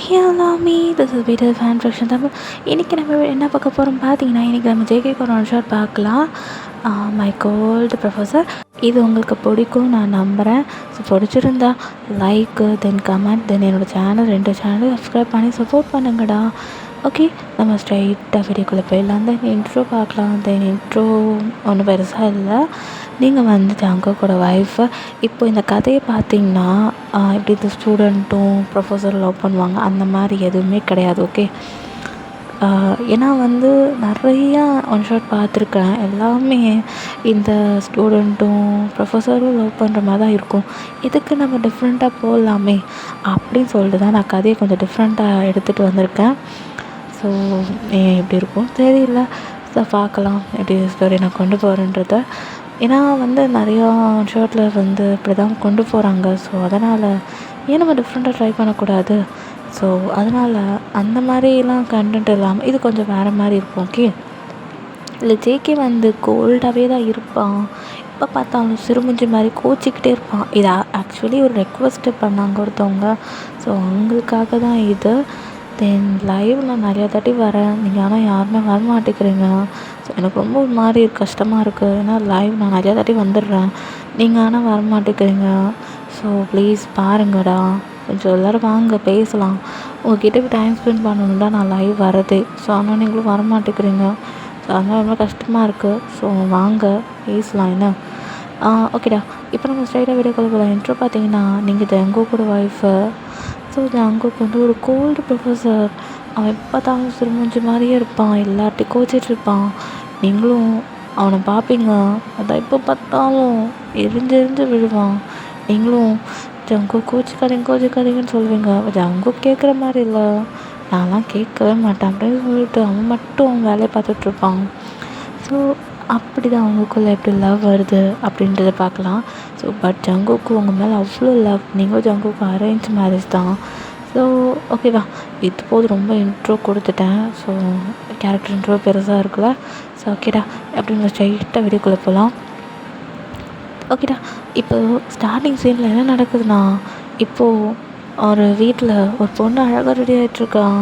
Hello me this is Peter fan fraction Tamil. இன்றைக்கி நம்ம என்ன பார்க்க போகிறோம் பார்த்தீங்கன்னா, இன்றைக்கி நம்ம ஜேகே ஒரு ஷார்ட் பார்க்கலாம். My gold professor. இது உங்களுக்கு பிடிக்கும் நான் நம்புகிறேன். ஸோ பிடிச்சிருந்தா லைக்கு தென் கமெண்ட் தென் என்னோடய சேனல் 2 சேனல் சப்ஸ்கிரைப் பண்ணி சப்போர்ட் பண்ணுங்கடா. ஓகே, நம்ம ஸ்ட்ரைட்டாக வீடியோக்குள்ளே போயிடலாம். தென் இன்ட்ரோ பார்க்கலாம். தென் இன்ட்ரோ ஒன்றும் பெருசாக இல்லை. நீங்கள் வந்து ஜங்கோக்கோட ஒய்ஃபு. இப்போ இந்த கதையை பார்த்தீங்கன்னா எப்படி இந்த ஸ்டூடெண்ட்டும் ப்ரொஃபஸரும் லவ் பண்ணுவாங்க அந்த மாதிரி எதுவுமே கிடையாது. ஓகே, ஏன்னா வந்து நிறையா ஒன் ஷாட் பார்த்துருக்கேன். எல்லாமே இந்த ஸ்டூடெண்ட்டும் ப்ரொஃபஸரும் லவ் பண்ணுற மாதிரி தான் இருக்கும். இதுக்கு நம்ம டிஃப்ரெண்ட்டாக போகலாமே அப்படின்னு சொல்லிட்டு தான் நான் கதையை கொஞ்சம் டிஃப்ரெண்ட்டாக எடுத்துகிட்டு வந்திருக்கேன். ஸோ எப்படி இருக்கும் தெரியல. ஸோ பார்க்கலாம் எப்படி ஸ்டோரி நான் கொண்டு போகிறேன்றத. ஏன்னா வந்து நிறையா ஷர்ட்டில் வந்து இப்படி தான் கொண்டு போகிறாங்க. ஸோ அதனால் ஏன் நம்ம டிஃப்ரெண்ட்டாக ட்ரை பண்ணக்கூடாது? ஸோ அதனால் அந்த மாதிரிலாம் கண்டென்ட் இல்லாமல் இது கொஞ்சம் வேறு மாதிரி இருக்கும். ஓகே, இல்லை ஜேகே வந்து கோல்டாகவே தான் இருப்பான். எப்போ பார்த்தாலும் சிறுமுஞ்சி மாதிரி கோச்சிக்கிட்டே இருப்பான். இது ஆக்சுவலி ஒரு ரெக்வஸ்ட்டு பண்ணாங்க ஒருத்தவங்க. ஸோ அவங்களுக்காக தான் இது. தென் லைவ் நான் நிறையா தாட்டி வரேன், நீங்கள் ஆனால் யாருமே வர மாட்டேங்கிறீங்க. ஸோ எனக்கு ரொம்ப ஒரு மாதிரி கஷ்டமாக இருக்குது. ஏன்னா லைவ் நான் நிறையா தாட்டி வந்துடுறேன், நீங்கள் ஆனால் வர மாட்டேங்கிறீங்க. ஸோ ப்ளீஸ் பாருங்கடா, கொஞ்சம் எல்லோரும் வாங்க பேசலாம். உங்கள்கிட்ட டைம் ஸ்பெண்ட் பண்ணணும் தான் நான் லைவ் வரதே. ஸோ ஆனால் நீங்களும் வர மாட்டேங்கிறீங்க. ஸோ அதனால் ரொம்ப கஷ்டமாக இருக்குது. ஸோ வாங்க பேசலாம் என்ன. ஓகேடா, இப்போ நம்ம ஸ்ட்ரைட்டாக வீடியோ கால் போகலாம். இன்ட்ரோ பார்த்தீங்கன்னா, நீங்கள் ஜங்கோக்கோட ஒய்ஃபு. ஸோ ஜங்கோக்கு வந்து ஒரு கோல்டு ப்ரொஃபஸர். அவன் எப்போ பார்த்தாலும் சிறுமூஞ்சி மாதிரியே இருப்பான், எல்லார்ட்டையும் கோச்சிட்ருப்பான். நீங்களும் அவனை பார்ப்பீங்க, அதான் எப்போ பார்த்தாலும் எரிஞ்சு விழுவான். நீங்களும் ஜங்கோ கோச்சிக்காதீங்கன்னு சொல்லுவீங்க. ஜங்கோ கேட்குற மாதிரி இல்லை, நான்லாம் கேட்கவே மாட்டேன் அப்படின்னு சொல்லிட்டு அவன் மட்டும் அவன் வேலையை பார்த்துட்ருப்பான். ஸோ அப்படி தான் அவங்களுக்குள்ளே எப்படி லவ் வருது அப்படின்றத பார்க்கலாம். ஸோ பட் ஜங்கோக்கு உங்கள் மேலே அவ்வளோ லவ். நீங்களும் ஜங்கோக்கு அரேஞ்ச் மேரேஜ் தான். ஸோ ஓகேவா, இது போது ரொம்ப இன்ட்ரோ கொடுத்துட்டேன். ஸோ கேரக்டர் இன்ட்ரோ பெருசாக இருக்குல்ல. ஸோ ஓகேடா, அப்படின்னு ஸ்ட்ரைட்டாக வீடியோக்குள்ளே போகலாம். ஓகேடா, இப்போ ஸ்டார்டிங் சீனில் என்ன நடக்குதுன்னா, இப்போது ஒரு வீட்டில் ஒரு பொண்ணு அழகாக ரெடி ஆகிட்ருக்கான்.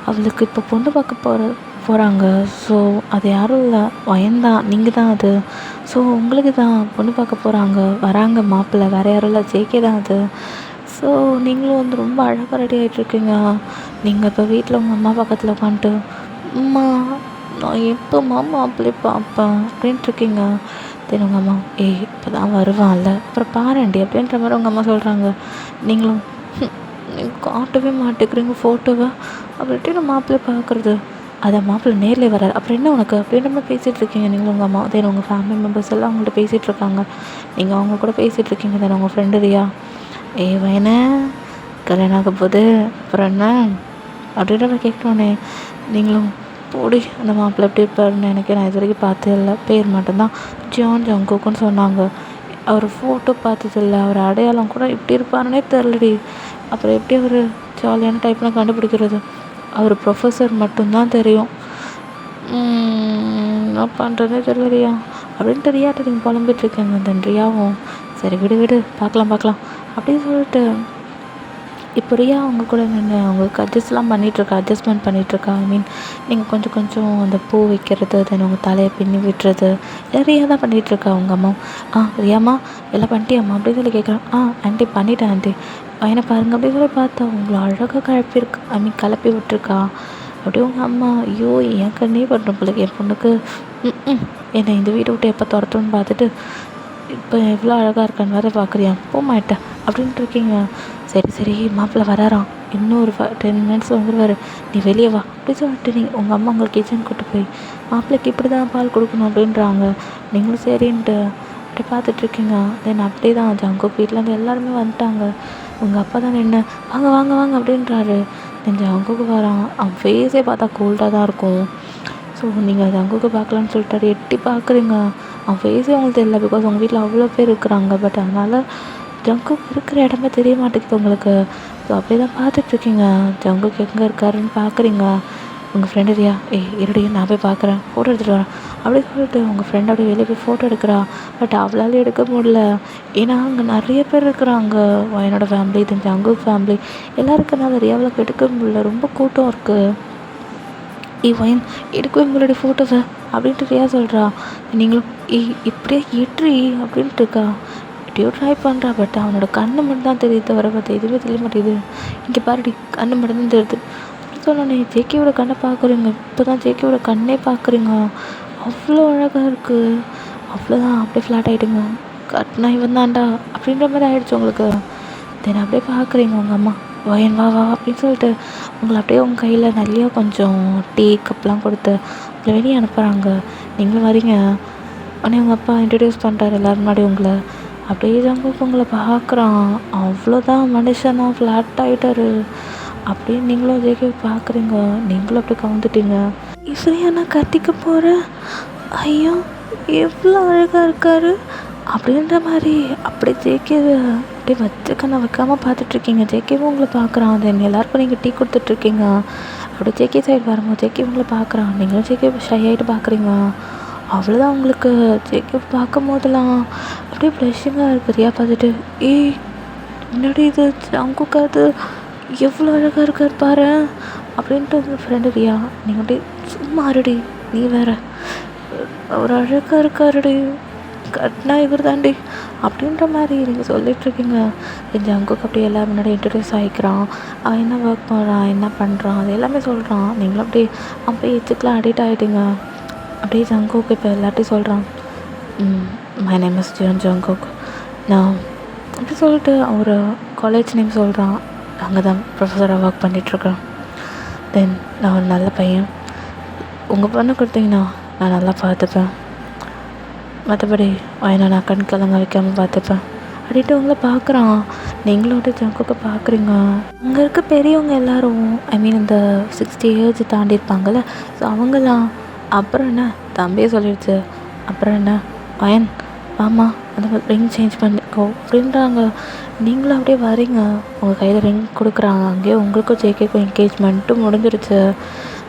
அவளுக்கு இப்போ பொண்ணு பார்க்க போகிறாங்க. ஸோ அது யாரும் இல்லை, வயந்தான், நீங்கள் தான் அது. ஸோ உங்களுக்கு தான் பொண்ணு பார்க்க வராங்க மாப்பிள்ளை, வேறு யாரும் இல்லை, ஜேகே தான் அது. ஸோ நீங்களும் வந்து ரொம்ப அழகாக ரெடி ஆகிட்ருக்கீங்க. நீங்கள் இப்போ வீட்டில் உங்கள் அம்மா பக்கத்தில் உட்காந்துட்டு, அம்மா நான் எப்போம்மா மாப்பிள்ளையை பார்ப்பேன் அப்படின்ட்டு இருக்கீங்க. தென் உங்கள் அம்மா, இப்போ தான் வருவான்ல, அப்புறம் பாருண்டி அப்படின்ற மாதிரி உங்கள் அம்மா சொல்கிறாங்க. நீங்களும் நீங்கள் காட்டவே மாட்டேங்கிறீங்க ஃபோட்டோவை, அப்படின்ட்டு நான் மாப்பிள்ளை பார்க்குறது. அதை மாப்பிள்ளை நேரில் வராது, அப்புறம் என்ன உனக்கு அப்படின்ற மாதிரி பேசிகிட்ருக்கீங்க நீங்களும் உங்கள் அம்மா. தென் உங்கள் ஃபேமிலி மெம்பர்ஸ் எல்லாம் அவங்கள்ட்ட பேசிகிட்ருக்காங்க. நீங்கள் அவங்க கூட பேசிகிட்ருக்கீங்க. தென் உங்கள் ஃப்ரெண்டு ரியா, வேணே கல்யாணம் ஆக போகுது அப்புறம் என்ன அப்படின்ற மாதிரி கேட்கணுன்னே நீங்களும் போடி அந்த மாப்பிள்ளை எப்படி இருப்பாருன்னு நான் இது வரைக்கும் பார்த்தது இல்லை, பேர் மட்டும்தான் ஜான் ஜங்கோக்குன்னு சொன்னாங்க. அவர் ஃபோட்டோ பார்த்ததில்ல, அவர் அடையாளம் கூட இப்படி இருப்பாருன்னே தெரிலடி. அப்புறம் எப்படி அவர் ஜாலியான டைப்லாம் கண்டுபிடிக்கிறது? அவர் ப்ரொஃபஸர் மட்டும்தான் தெரியும். என்ன பண்ணுறதே தெரியலையா அப்படின்ட்டு ரியாட்ட நீங்கள் புலம்பிட்டுருக்கேங்க. தென் ரியாவும் சரி விடு பார்க்கலாம் அப்படின்னு சொல்லிட்டு இப்போ ரியா அவங்க கூட நின்று அவங்களுக்கு அட்ஜஸ்ட்மெண்ட் பண்ணிகிட்ருக்கா. ஐ மீன் நீங்கள் கொஞ்சம் அந்த பூ வைக்கிறது, தென் உங்கள் தலையை பின்னி விட்டுறது ரியா தான் பண்ணிகிட்ருக்கா. அவங்க அம்மா, ரியாம்மா எல்லாம் பண்ணிட்டியாம்மா அப்படின்னு சொல்லி கேட்குறான். ஆண்டி பண்ணிட்டேன் ஆண்டி, பையனை பாருங்கள் அப்படின்னு சொல்லி பார்த்தா உங்களை அழகாக கிளப்பி விட்டுருக்கா. அப்படியே உங்கள் அம்மா, ஐயோ என் கண்ணே பண்ணுறோம் பிள்ளைக்கு, என் பொண்ணுக்கு என்னை இந்த வீட்டை விட்டு எப்போ துரத்துன்னு பார்த்துட்டு இப்போ எவ்வளோ அழகாக இருக்கான்னு வேறு பார்க்குறியா, போமாட்டேன் அப்படின்ட்டு இருக்கீங்க. சரி மாப்பிள்ளை வராராம், இன்னும் ஒரு 10 minutes வந்துடுவார், நீ வெளியே வா அப்படி சொல்லிட்டு நீங்கள் உங்கள் அம்மா உங்கள் கிச்சன் கூட்டு போய் மாப்பிள்ளைக்கு இப்படி தான் பால் கொடுக்கணும் அப்படின்றாங்க. நீங்களும் சரின்ட்டு அப்படி பார்த்துட்ருக்கீங்க. தென் அப்படியே தான் ஜங்கோக் வீட்டிலேருந்து எல்லாருமே வந்துட்டாங்க. உங்கள் அப்பா தான் நின்று வாங்க அப்படின்றாரு. தென் ஜங்கோக்கு வரான். அவன் ஃபேஸே பார்த்தா கோல்டாக தான் இருக்கும். ஸோ நீங்கள் ஜங்கோக்கு பார்க்கலான்னு சொல்லிட்டாரு, எட்டி பார்க்குறீங்க. அவன் ஃபேஸே அவங்களுக்கு தெரியல, பிகாஸ் உங்கள் வீட்டில் அவ்வளோ பேர் இருக்கிறாங்க. பட் அதனால் ஜங்கோக் இருக்கிற இடமே தெரிய மாட்டேங்குது உங்களுக்கு. ஸோ அப்படியே தான் பார்த்துட்ருக்கீங்க. ஜங்கோக் எங்கே இருக்காருன்னு பார்க்குறீங்க. உங்கள் ஃப்ரெண்டு ரியா, இருடி நான் போய் பார்க்குறேன், ஃபோட்டோ எடுத்துகிட்டு வரேன் அப்படி சொல்லிட்டு உங்கள் ஃப்ரெண்ட் அப்படியே வெளியே போய் ஃபோட்டோ எடுக்கிறா. பட் அவளால் எடுக்க முடியல. ஏன்னா அங்கே நிறைய பேர் இருக்கிறாங்க. என்னோடய ஃபேமிலி, தென் ஜங்குக் ஃபேமிலி எல்லாருக்குனால ரியாவில் எடுக்க முடியல. ரொம்ப கூட்டம் இருக்குது. வயன் எடுக்கவே உங்களுடைய ஃபோட்டோவை அப்படின்ட்டு ரியா சொல்கிறா. நீங்களும் இப்படியே எட்ரி அப்படின்ட்டு இருக்கா. எப்படியோ ட்ரை பண்ணுறா. பட் அவனோட கண்ணு மட்டும் தான் தெரியுது தவிர பார்த்து எதுவுமே தெரிய மாட்டேங்குது. இங்கே பாருடி, கண்ணு மட்டும் தான் தெரியுது அப்படின்னு சொன்னோன்னே ஜேகேவோட கண்ணை பார்க்குறீங்க. இப்போ தான் ஜேகேவோட கண்ணே பார்க்குறீங்க. அவ்வளோ அழகாக இருக்குது. அவ்வளோதான், அப்படியே ஃப்ளாட் ஆகிட்டுங்க. கட்னா இவன் தான்டா அப்படின்ற மாதிரி ஆகிடுச்சு உங்களுக்கு. தென் அப்படியே பார்க்குறீங்க உங்கள் அம்மா வயன் வா வா அப்படின்னு சொல்லிட்டு உங்களை அப்படியே உங்கள் கையில் நிறையா கொஞ்சம் டீ கப்லாம் கொடுத்து உங்களை வெளியே அனுப்புகிறாங்க. நீங்களும் வரீங்க. உடனே உங்கள் அப்பா இன்ட்ரடியூஸ் பண்ணுறாரு எல்லோரும் முன்னாடி உங்களை. அப்படியே ஜங்குக் உங்களை பார்க்குறான். அவ்வளோதான், மனுஷனா ஃப்ளாட் ஆகிட்டாரு. அப்படியே நீங்களும் ஜேகே பார்க்குறீங்க. நீங்களும் அப்படியே கவுந்துட்டீங்க. இசையா நான் கட்டிக்க போகிறேன், ஐயோ எவ்வளோ அழகாக இருக்காரு அப்படின்ற மாதிரி அப்படியே ஜேகேவை அப்படியே வச்சுக்கண்ணா வைக்காமல் பார்த்துட்ருக்கீங்க. ஜேகேவும் உங்களை பார்க்குறான். தென் எல்லாருக்கும் நீங்கள் டீ கொடுத்துட்ருக்கீங்க. அப்படியே ஜேகே சைடு வரும்போது ஜேகே உங்களை பார்க்குறான். நீங்களும் ஜேகே ஷை ஆகிட்டு பார்க்குறீங்க. அவ்வளோதான், உங்களுக்கு ஜேகே பார்க்கும் போதெல்லாம் அப்படியே ப்ளஷிங்காக இருக்குது. ரியா பார்த்துட்டு முன்னாடி இது ஜங்குக்காது எவ்வளோ அழகாக இருக்கார் பாரு அப்படின்ட்டு உங்கள் ஃப்ரெண்டு ரியா. நீங்கள் அப்படியே சும்மா இருடி, நீ வேற அவர் அழகாக இருக்காருடி, கட்னா இவர் தாண்டி அப்படின்ற மாதிரி நீங்கள் சொல்லிகிட்ருக்கீங்க. ஜங்குக்கு அப்படியே எல்லாம் முன்னாடி இன்ட்ரடியூஸ் ஆகிக்கிறான். அவன் என்ன ஒர்க் பண்ணுறான், என்ன பண்ணுறான், அது எல்லாமே சொல்கிறான். நீங்களும் அப்படியே அப்படியே எச்சுக்கெலாம் அடிக்ட் ஆகிட்டீங்க. அப்படியே ஜங்குக்கு இப்போ எல்லாத்தையும் சொல்கிறான். மை நேம் இஸ் ஜங்குக், நான் அப்படி சொல்லிட்டு ஒரு காலேஜ் நேம் சொல்கிறான். அங்கே தான் ப்ரொஃபஸராக ஒர்க் பண்ணிகிட்ருக்கேன். தென் நான் ஒரு நல்ல பையன், உங்கள் பொண்ணு கொடுத்தீங்கன்னா நான் நல்லா பார்த்துப்பேன், மற்றபடி வயனை நான் கண் கலங்க வைக்காமல் பார்த்துப்பேன் அப்படின்ட்டு உங்களை பார்க்குறான். நீங்களோட ஜங்குக்கை பார்க்குறீங்க. அங்கே இருக்க பெரியவங்க எல்லோரும் இந்த 60 ஏஜ் தாண்டி இருப்பாங்கள்ல, ஸோ அவங்களாம் அப்புறம் என்ன தம்பியே சொல்லிடுச்சு, அப்புறம் என்ன வயன் வாமா அந்த ரிங் சேஞ்ச் பண்ணிக்கோ அப்படின்றாங்க. நீங்களும் அப்படியே வரீங்க. உங்கள் கையில் ரிங் கொடுக்குறாங்க. அங்கேயே உங்களுக்கும் ஜேகேக்கும் என்கேஜ்மெண்ட்டும் முடிஞ்சிருச்சு.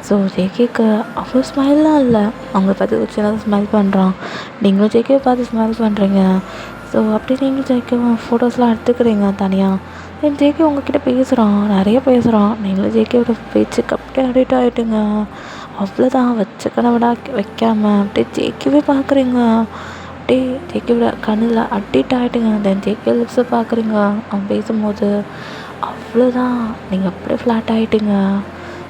ஸோ ஜேகேக்கு அவ்வளோ ஸ்மைல்லாம் இல்லை. அவங்கள பார்த்து ஒரு சின்னதாக ஸ்மைல் பண்ணுறான். நீங்களும் ஜேகேவை பார்த்து ஸ்மைல் பண்ணுறீங்க. ஸோ அப்படி நீங்களும் ஜேகேவை ஃபோட்டோஸ்லாம் எடுத்துக்கிறீங்க தனியாக. தென் ஜேகே உங்ககிட்ட பேசுகிறான், நிறைய பேசுகிறான். நீங்களும் ஜேகேவோட பேச்சுக்கு அப்படியே அடிக்ட் ஆகிட்டுங்க. அவ்வளோதான், வச்சுக்கன விட வைக்காமல் அப்படியே ஜேகேவே பார்க்குறீங்க. அப்படியே ஜேகேவோட கண்ணில் அடிக்ட் ஆகிட்டுங்க. தென் ஜேகே லிப்ஸை பார்க்குறீங்க அவன் பேசும்போது. அவ்வளோதான், நீங்கள் அப்படியே ஃப்ளாட் ஆகிட்டுங்க.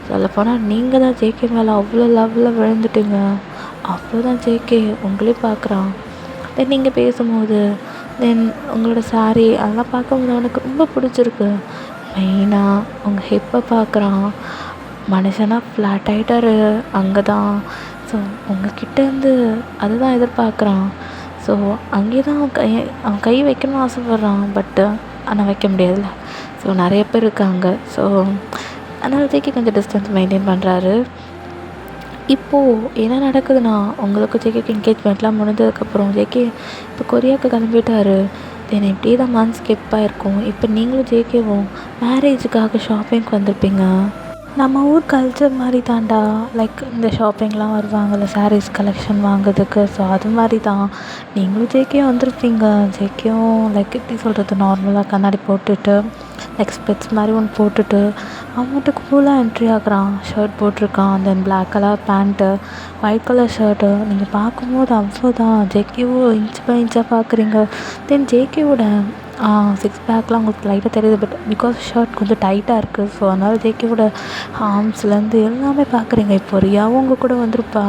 சொல்லப்போனால் நீங்கள் தான் ஜேகே மேலே அவ்வளோ லெவலில் விழுந்துட்டீங்க. அவ்வளோதான், ஜேகே உங்களே பார்க்குறான். தென் நீங்கள் பேசும்போது தென் உங்களோட சாரீ அதெல்லாம் பார்க்கும்போது அவனுக்கு ரொம்ப பிடிச்சிருக்கு. மெயினாக உங்கள் ஹிப்பை பார்க்குறான். மனுஷனாக ஃப்ளாட் ஆகிட்டாரு அங்கே தான். ஸோ உங்கள்கிட்டேருந்து அதுதான் எதிர்பார்க்குறான். ஸோ அங்கே தான் அவன் கை வைக்கணும்னு ஆசைப்பட்றான். பட்டு ஆனால் வைக்க முடியாதுல்ல. ஸோ நிறைய பேர் இருக்காங்க. ஸோ அதனால் ஜேகே கொஞ்சம் டிஸ்டன்ஸ் மெயின்டைன் பண்ணுறாரு. இப்போது என்ன நடக்குதுன்னா, உங்களுக்கு ஜேகேக்கு என்கேஜ்மெண்ட்லாம் முடிஞ்சதுக்கப்புறம் ஜேகே இப்போ கொரியாவுக்கு கிளம்பிட்டாரு. தென் இப்படியே தான் மந்த்ஸ் ஸ்கிப் ஆகிருக்கும். இப்போ நீங்களும் ஜேகேவும் மேரேஜுக்காக ஷாப்பிங்க்கு வந்திருப்பீங்க. நம்ம ஊர் கல்ச்சர் மாதிரி தான்டா. லைக் இந்த ஷாப்பிங்லாம் வருவாங்கள்ல சாரீஸ் கலெக்ஷன் வாங்குறதுக்கு. ஸோ அது மாதிரி தான் நீங்களும் ஜேகேயும் வந்திருப்பீங்க. ஜேகேயும் லைக் எப்படி சொல்கிறது, நார்மலாக கண்ணாடி போட்டுட்டு லைக் ஸ்பெட்ஸ் மாதிரி ஒன்று போட்டுட்டு அவன் மட்டும் கூலாக என்ட்ரி ஆகுறான். ஷர்ட் போட்டிருக்கான். Then black colour pant, white colour shirt. நீங்கள் பார்க்கும்போது அவ்வளோதான், ஜேகேவோ இன்ச் பை இன்ச்சாக பார்க்குறீங்க. தென் ஜேகேவோட 6 பேக்லாம் உங்களுக்கு லைட்டாக தெரியுது. பட் பிகாஸ் ஷர்ட் கொஞ்சம் டைட்டாக இருக்குது. ஸோ அதனால் ஜேகேவோட ஆர்ம்ஸ்லேருந்து எல்லாமே பார்க்குறீங்க. இப்போ ரியாவும் உங்கள் கூட வந்திருப்பா.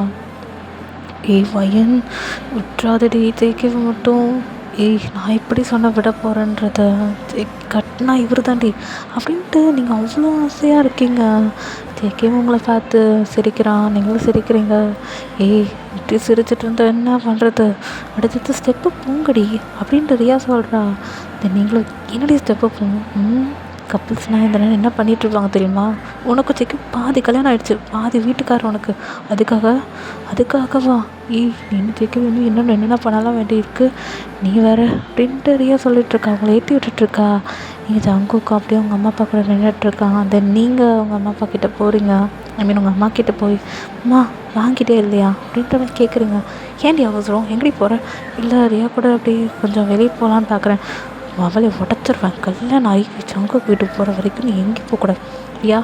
வயன் விட்றாதடி ஜேகேவை மட்டும். நான் எப்படி சொன்ன விட போகிறேன்றத, கட்னா இவர் தாண்டி அப்படின்ட்டு நீங்கள் அவ்வளோ ஆசையாக இருக்கீங்க. ஜேகேவும் உங்களை பார்த்து சிரிக்கிறான். நீங்களும் சிரிக்கிறீங்க. இப்படி சிரிச்சிட்டு இருந்தால் என்ன பண்ணுறது, அடுத்தடுத்த ஸ்டெப்பு போங்கடி அப்படின்ட்டு ரியா சொல்கிறா. நீங்களும் என்னடி ஸ்டெப்பு போகும், கப்புள்ஸ்னால் இந்த நேரம் என்ன பண்ணிகிட்ருப்பாங்க தெரியுமா, உனக்கு ஜேகே பாதி கல்யாணம் ஆகிடுச்சு, பாதி வீட்டுக்காரர் உனக்கு, அதுக்காகவா நீ இன்னும் ஜேகே இன்னும் என்னென்ன பண்ணலாம் வேண்டியிருக்கு, நீ வேறு அப்படின்ட்டு ரியா சொல்லிகிட்ருக்கா. அவங்கள ஏற்றி விட்டுட்ருக்கா. நீங்கள் ஜங்குக்கு அப்படியே உங்கள் அம்மா அப்பா கூட நின்றுட்டுருக்கான். தென் நீங்கள் உங்கள் அம்மா அப்பா கிட்டே போகிறீங்க. உங்கள் அம்மா கிட்டே போய், அம்மா வாங்கிட்டே இல்லையா அப்படின்ற மாதிரி கேட்குறீங்க. ஏன்டி அவசரம், எங்கடி போகிற? இல்லை ரியா கூட அப்படி கொஞ்சம் வெளியே போகலான்னு பார்க்குறேன். அவளை உடச்சிருவேன், கல்யாணம் ஆகி சங்குக்கு வீட்டுக்கு போகிற வரைக்கும் நீ எங்கேயும் போகக்கூடாது ரியா,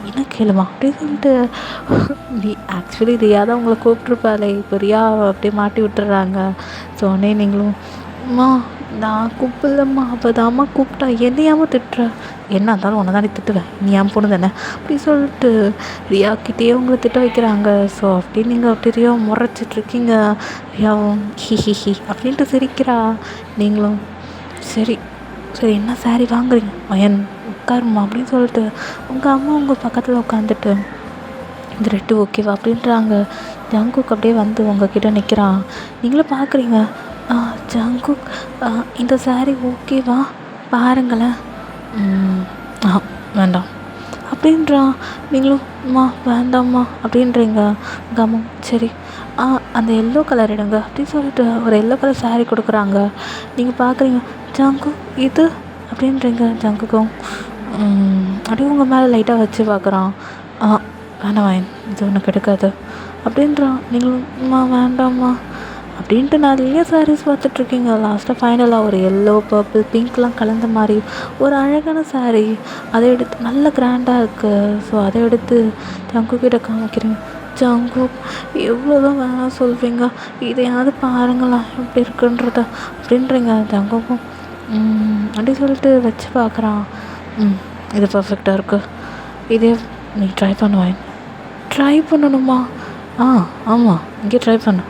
என்ன கேளுமா அப்படின்னு சொல்லிட்டு நீ ஆக்சுவலி ரியா தான் உங்களை கூப்பிட்ருப்பாளே, இப்போ ரியா அப்படியே மாட்டி விட்டுறாங்க. ஸோ உடனே நீங்களும் அம்மா நான் கூப்பிடலம்மா, அப்போ தாம்மா கூப்பிட்டா, என்னையாம திட்டுற, என்ன இருந்தாலும் உன்னை தானே திட்டுவேன், நீ ஏன் பொண்ணு தானே அப்படி சொல்லிட்டு ரியாக்கிட்டேயே உங்களை திட்ட வைக்கிறாங்க. ஸோ அப்படி நீங்கள் அப்படி ரியா முறைச்சிட்ருக்கீங்க. ரியாவும் ஹி ஹி ஹி அப்படின்ட்டு சிரிக்கிறா. நீங்களும் சரி சரி என்ன சாரி வாங்குறீங்க மயன் உட்காருமா அப்படின்னு சொல்லிட்டு உங்கள் அம்மா உங்கள் பக்கத்தில் உட்காந்துட்டு இந்த ரெட்டு ஓகேவா அப்படின்றாங்க. ஜங்குக் அப்படியே வந்து உங்ககிட்ட நிற்கிறான். நீங்களும் பார்க்குறீங்க, ஜங்குக் இந்த சாரி ஓகேவா பாருங்களேன். வேண்டாம் அப்படின்றான். நீங்களும் அம்மா வேண்டாம்மா அப்படின்றீங்க. உங்கள் அம்மா சரி அந்த எல்லோ கலர் எடுங்க அப்படின்னு சொல்லிட்டு ஒரு எல்லோ கலர் சாரீ கொடுக்குறாங்க. நீங்கள் பார்க்குறீங்க, ஜங்குக் இது அப்படின்றீங்க. ஜங்குக்கும் அப்படியே உங்கள் மேலே லைட்டாக வச்சு பார்க்குறான். வேண்டாம் வாயன், இது ஒன்று எடுக்காது அப்படின்றான். நீங்களும் அம்மா வேண்டாம்மா அப்படின்ட்டு நிறைய சாரீஸ் பார்த்துட்ருக்கீங்க. லாஸ்ட்டாக ஃபைனலாக ஒரு எல்லோ பர்பிள் பிங்க்லாம் கலந்த மாதிரி ஒரு அழகான சாரீ, அதை எடுத்து நல்ல கிராண்டாக இருக்குது. ஸோ அதை எடுத்து ஜங்குக்கிட்ட காமிக்கிறீங்க. ஜங்குக் எவ்வளோதான் வேணாம் சொல்வீங்க, இதையாவது பாருங்களேன் எப்படி இருக்குன்றத அப்படின்றீங்க. ஜங்குக்கும் அப்படி சொல்லிட்டு வச்சு பார்க்குறான். இது பர்ஃபெக்டாக இருக்குது, இதே நீ ட்ரை பண்ணுவேன். ட்ரை பண்ணணுமா? ஆமாம் இங்கே ட்ரை பண்ணு,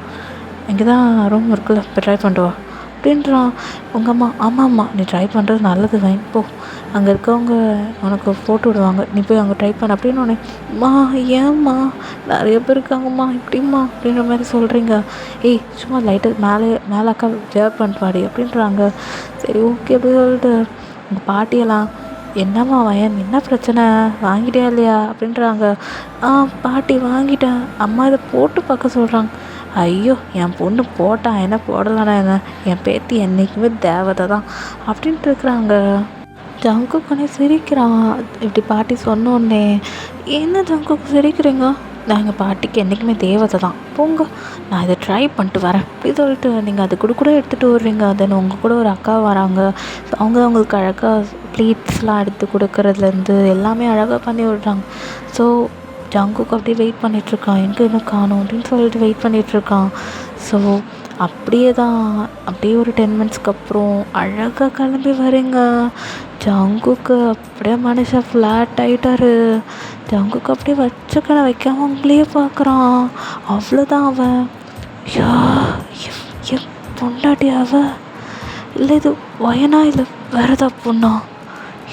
இங்கே தான் ரூம் இருக்குல்ல, இப்போ ட்ரை பண்ணிட்டு வா அப்படின்றான். உங்கள் அம்மா ஆமாம்மா நீ ட்ரை பண்ணுறது நல்லது வைன், போ அங்கே இருக்கவங்க உனக்கு ஃபோட்டோ விடுவாங்க, நீ போய் அங்கே ட்ரை பண்ண அப்படின்னு. உடனே அம்மா ஏம்மா நிறைய பேர் இருக்காங்கம்மா இப்படிம்மா அப்படின்ற மாதிரி சொல்கிறீங்க. ஏய் சும்மா லைட்டாக மேலே அக்கா ஜேர் பண்ணிட்டு வாடி அப்படின்றாங்க. சரி ஓகே அப்படி சொல்லிட்டு உங்கள் பாட்டியெல்லாம் என்னம்மா வயன் என்ன பிரச்சனை வாங்கிட்டே இல்லையா அப்படின்றாங்க. பாட்டி வாங்கிட்டேன், அம்மா இதை போட்டு பார்க்க சொல்கிறாங்க. ஐயோ என் பொண்ணு போட்டா என்ன போடலான்னா என்ன, என் பேத்தி என்றைக்குமே தேவதை தான் அப்படின்ட்டு இருக்கிறாங்க. ஜங்குக்கு சிரிக்கிறான். இப்படி பாட்டி சொன்னோடனே என்ன ஜங்குக்கு சிரிக்கிறீங்க, நாங்கள் பாட்டிக்கு என்றைக்குமே தேவதை தான், போங்க நான் இதை ட்ரை பண்ணிட்டு வரேன் அப்படி சொல்லிட்டு நீங்கள் அது கூட எடுத்துகிட்டு வர்றீங்க. தென் உங்கள் கூட ஒரு அக்கா வராங்க. ஸோ அவங்களுக்கு அழகாக ப்ளீட்ஸ்லாம் எடுத்து கொடுக்குறதுலேருந்து எல்லாமே அழகாக பண்ணி விடுறாங்க. ஸோ ஜங்குக்கு அப்படியே வெயிட் பண்ணிகிட்ருக்கான், எங்கே இன்னும் காணும் அப்படின்னு சொல்லிட்டு வெயிட் பண்ணிகிட்ருக்கான். ஸோ அப்படியே ஒரு 10 மினிட்ஸ்க்கு அப்புறம் அழகாக கிளம்பி வரீங்க. ஜங்குக்கு அப்படியே மனுஷன் ஃப்ளாட் ஆகிட்டாரு. ஜங்குக்கு அப்படியே வச்சுக்கணும் வைக்காமல் உங்களையே பார்க்குறான். அவ்வளோதான் அவன் யா என் பொண்டாட்டி அவ, இல்லை இது வயனா இல்லை வேறதா பொண்ணா,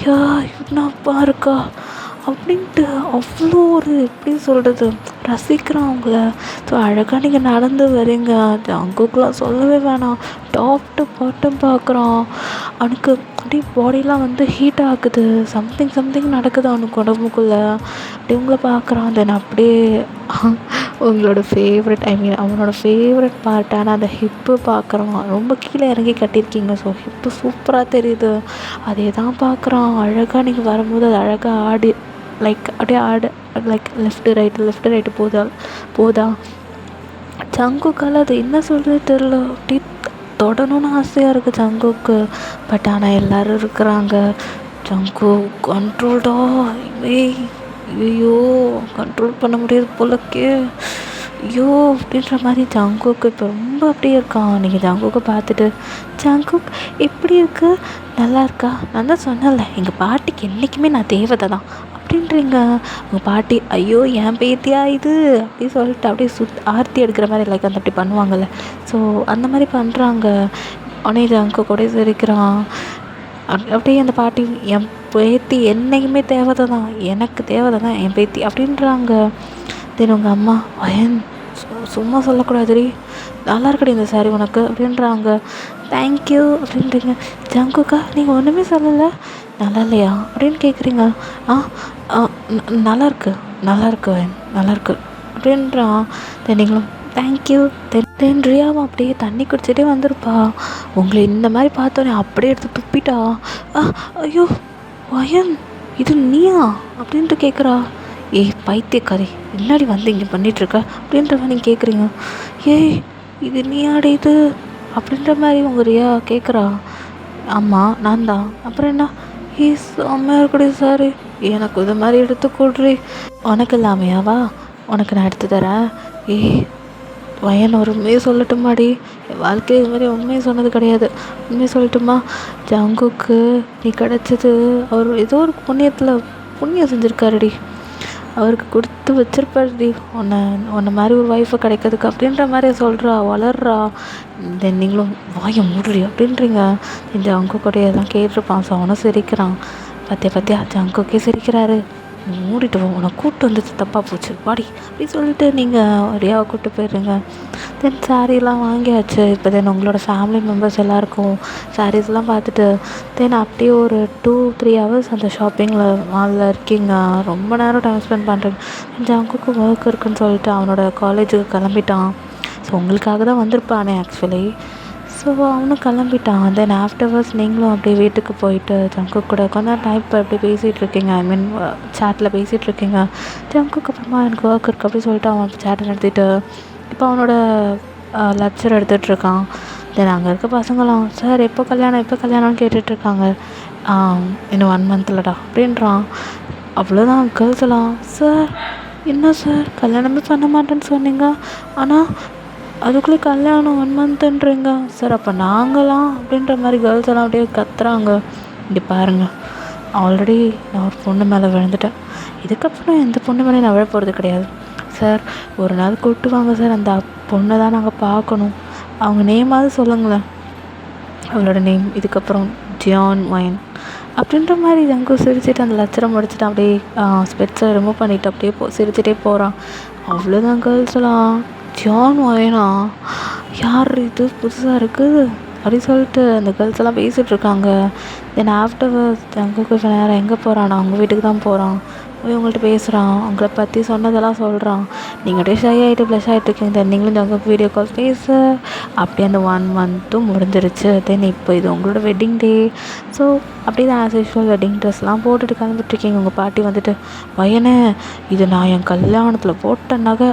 யா என்னப்பா இருக்கா அப்படின்ட்டு அவ்வளோ ஒரு எப்படி சொல்கிறது ரசிக்கிறான் அவங்கள. ஸோ அழகாக நீங்கள் நடந்து வரீங்க. ஜங்குக்கெலாம் சொல்லவே வேணாம், டாப் டு பாட்டம் பார்க்குறான். அவனுக்கு அப்படியே பாடியெலாம் வந்து ஹீட் ஆகுது, சம்திங் நடக்குது அவனுக்கு உடம்புக்குள்ளே. அப்படியே உங்களை பார்க்குறான். தென் அப்படியே உங்களோட ஃபேவரட் அவனோட ஃபேவரட் பார்ட்டான அந்த ஹிப்பு பார்க்குறான். ரொம்ப கீழே இறங்கி கட்டியிருக்கீங்க, ஸோ ஹிப்பு சூப்பராக தெரியுது. அதே தான் பார்க்குறான். அழகாக நீங்கள் வரும்போது அது அழகாக ஆடி அப்படியே லெஃப்ட்டு ரைட்டு போதா ஜங்குக்கால் அது என்ன சொல்கிறது தெரில. அப்படியே தொடணும்னு ஆசையாக இருக்குது ஜங்குக்கு. பட் ஆனால் எல்லோரும் இருக்கிறாங்க. ஜங்கு கண்ட்ரோல்டா, ஐயோ கண்ட்ரோல் பண்ண முடியாது போலக்கே, ஐயோ அப்படின்ற மாதிரி ஜங்குக்கு இப்போ ரொம்ப அப்படியே இருக்கான். நீங்கள் ஜங்குக்கு பார்த்துட்டு ஜங்குக் எப்படி இருக்கு, நல்லா இருக்கா, நான் தான் சொன்னேன்ல எங்கள் பாட்டிக்கு என்றைக்குமே நான் தேவதை தான் அப்படின்றீங்க. உங்கள் பாட்டி ஐயோ என் பேத்தியா இது அப்படி சொல்லிட்டு அப்படியே ஆர்த்தி எடுக்கிற மாதிரி லைக் அந்த அப்படி பண்ணுவாங்கள்ல, ஸோ அந்த மாதிரி பண்ணுறாங்க. உடனே ஜங்கு கூட சிரிக்கிறான். அப்படியே அந்த பாட்டி என் பேத்தி என்றைக்குமே தேவதை தான், எனக்கு தேவதை தான் என் பேத்தி அப்படின்றாங்க. தென் உங்கள் அம்மா வயன் சும்மா சொல்லக்கூடாதுடி, நல்லா இருக்கடி இந்த சாரி உனக்கு அப்படின்றாங்க. தேங்க்யூ அப்படின்றீங்க. ஜங்குக்கா நீங்கள் ஒன்றுமே சொல்லலை, நல்லா இல்லையா அப்படின்னு கேட்குறீங்க. நல்லாயிருக்கு வயன் நல்லாயிருக்கு அப்படின்றான். தென் நீங்களும் தேங்க்யூ. தென் ரியாவும் அப்படியே தண்ணி குடிச்சிட்டே வந்திருப்பா. உங்களை இந்த மாதிரி பார்த்தோன்னே அப்படியே எடுத்து துப்பிட்டா. ஐயோ வயன் இது நீயா அப்படின்ட்டு கேட்குறா. ஏய் பைத்தியக்காரி, முன்னாடி வந்து இங்கே பண்ணிகிட்ருக்க அப்படின்ற மாதிரி நீங்கள் கேட்குறீங்க. ஏய் இது நீயாடி இது அப்படின்ற மாதிரி உங்கள் ரியா கேட்குறா. ஆமாம் நான் தான். அப்புறம் என்ன? ஏய் செம்மையாக இருக்குடி சாரி, எனக்கு இது மாதிரி எடுத்து கொடுறி. உனக்கு இல்லாமையாவா? உனக்கு நான் எடுத்து தரேன். ஏய் பையன் ஒரு உண்மையை சொல்லட்டுமாடி, என் வாழ்க்கையில் இது மாதிரி உண்மையை சொன்னது கிடையாது. உண்மையை சொல்லட்டுமா? ஜங்குக்கு நீ கிடச்சது அவர் ஏதோ ஒரு புண்ணியம் செஞ்சுருக்காருடி. அவருக்கு கொடுத்து வச்சிருப்பாருடி உன்னை மாதிரி ஒரு ஒய்ஃபை கிடைக்கிறதுக்கு அப்படின்ற மாதிரி சொல்கிறா, வளர்றா. தென் நீங்களும் வாயை மூடுறி அப்படின்றீங்க. இந்த ஜங்கு கூட எல்லாம் கேட்டிருப்பான். ஸோ அவனும் சிரிக்கிறான். பார்த்தியா ஜங்குக்கே சிரிக்கிறாரு. மூடிட்டு உன்னை கூப்பிட்டு வந்துச்சு தப்பாக போச்சு வாடி அப்படின்னு சொல்லிட்டு நீங்கள் ரியாவை கூப்பிட்டு போயிடுறீங்க. தென் சாரீலாம் வாங்கியாச்சு. இப்போ தென் உங்களோட ஃபேமிலி மெம்பர்ஸ் எல்லாருக்கும் சாரீஸ்லாம் பார்த்துட்டு தென் அப்படியே ஒரு 2-3 ஹவர்ஸ் அந்த ஷாப்பிங்கில் மாலில் இருக்கீங்க. ரொம்ப நேரம் டைம் ஸ்பெண்ட் பண்ணுறீங்க. ஜங்குக்கு ஒர்க் இருக்குன்னு சொல்லிட்டு அவனோட காலேஜுக்கு கிளம்பிட்டான். ஸோ உங்களுக்காக தான் வந்திருப்பானே ஆக்சுவலி. ஸோ அவனும் கிளம்பிட்டான். தென் ஆஃப்டர்வர்ஸ் நீங்களும் அப்படியே வீட்டுக்கு போயிட்டு ஜங்கு கூட கொஞ்ச நேரம் டைப் அப்படியே பேசிகிட்டு இருக்கீங்க. ஐ மீன் சேட்டில் பேசிகிட்டு இருக்கீங்க. ஜங்குக்கு அப்புறமா எனக்கு ஒர்க் இருக்குது அப்படின்னு சொல்லிட்டு அவன் சேட்டை நடத்திட்டு இப்போ அவனோட லெக்சர் எடுத்துகிட்ருக்கான். தென் அங்கே இருக்க பசங்களாம் சார் எப்போ கல்யாணம்னு கேட்டுட்ருக்காங்க. இன்னும் 1 மந்த்லடா அப்படின்றான். அவ்வளோதான் கேர்ள்ஸ் எல்லாம் சார் என்ன சார் கல்யாணமே பண்ண மாட்டேன்னு சொன்னீங்க, ஆனால் அதுக்குள்ளே கல்யாணம் 1 மந்த்துன்றீங்க சார், அப்போ நாங்களாம் அப்படின்ற மாதிரி கேர்ள்ஸ் எல்லாம் அப்படியே கத்துறாங்க. இங்கே பாருங்கள், ஆல்ரெடி நான் ஒரு பொண்ணு மேலே விழுந்துட்டேன். இதுக்கப்புறம் எந்த பொண்ணு மேலே நான் விழ போகிறது கிடையாது சார். ஒரு நாள் கூப்பிட்டு வாங்க சார், அந்த பொண்ணை தான் நாங்கள் பார்க்கணும். அவங்க நேமாவது சொல்லுங்களேன், அவளோட நேம். இதுக்கப்புறம் ஜியான் வைன் அப்படின்ற மாதிரி ஜங்கு சிரிச்சிட்டு அந்த லெக்சரை முடிச்சுட்டு அப்படியே ஸ்பெட்ஸை ரிமூவ் பண்ணிவிட்டு அப்படியே சிரிச்சிட்டே போகிறான். அவ்வளோதான் கேர்ள்ஸ் எல்லாம் ஜான் வைனா யார் இது புதுசாக இருக்குது அப்படி சொல்லிட்டு அந்த கேர்ள்ஸ் எல்லாம் பேசிகிட்ருக்காங்க. தென் ஆஃப்டர்வர்ஸ் ஜங்குக்கு நேரம் எங்கே போகிறான்? அவங்க வீட்டுக்கு தான் போகிறான். போய் உங்கள்கிட்ட பேசுகிறான். அவங்கள பற்றி சொன்னதெல்லாம் சொல்கிறான். நீங்கள் அப்படியே ஷை ஆகிட்டு ப்ளஷ் ஆகிட்டு இருக்கீங்க. தென் நீங்களும் ஜங்குக்கு வீடியோ கால் பேச அப்படியே அந்த 1 மந்த்தும் முடிஞ்சிருச்சு. தென் இப்போ இது உங்களோட வெட்டிங் டே. ஸோ அப்படி தான் ஆஸ் யூஷுவல் வெட்டிங் ட்ரெஸ்லாம் போட்டுட்டு கிளம்பிட்டுருக்கீங்க. உங்கள் பாட்டி வந்துட்டு பையனே இது நான் என் கல்யாணத்தில் போட்ட நகை,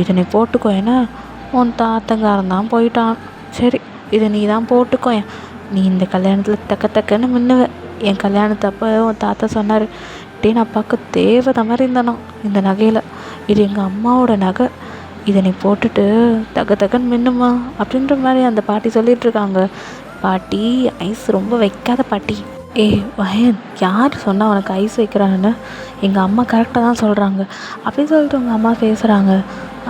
இதை நீ போட்டுக்கோ, ஏன்னா உன் தாத்தங்காரன் தான் போயிட்டான். சரி இதை நீ தான் போட்டுக்கோ, நீ இந்த கல்யாணத்தில் தக்கன்னு மின்னுவ. என் கல்யாணத்தை அப்போ உன் தாத்தா சொன்னார், அப்படின்னு அப்பாவுக்கு தேவதை மாதிரி இருந்தானோ இந்த நகையில். இது எங்கள் அம்மாவோட நகை, இதை நீ போட்டுட்டு தக்கன்னு மின்னுமா அப்படின்ற மாதிரி அந்த பாட்டி சொல்லிகிட்ருக்காங்க. பாட்டி ஐஸ் ரொம்ப வைக்காத பாட்டி. ஏய் வயன், யார் சொன்னால் உனக்கு ஐஸ் வைக்கிறான்னு? எங்கள் அம்மா கரெக்டாக தான் சொல்கிறாங்க அப்படின்னு சொல்லிட்டு உங்கள் அம்மா பேசுகிறாங்க.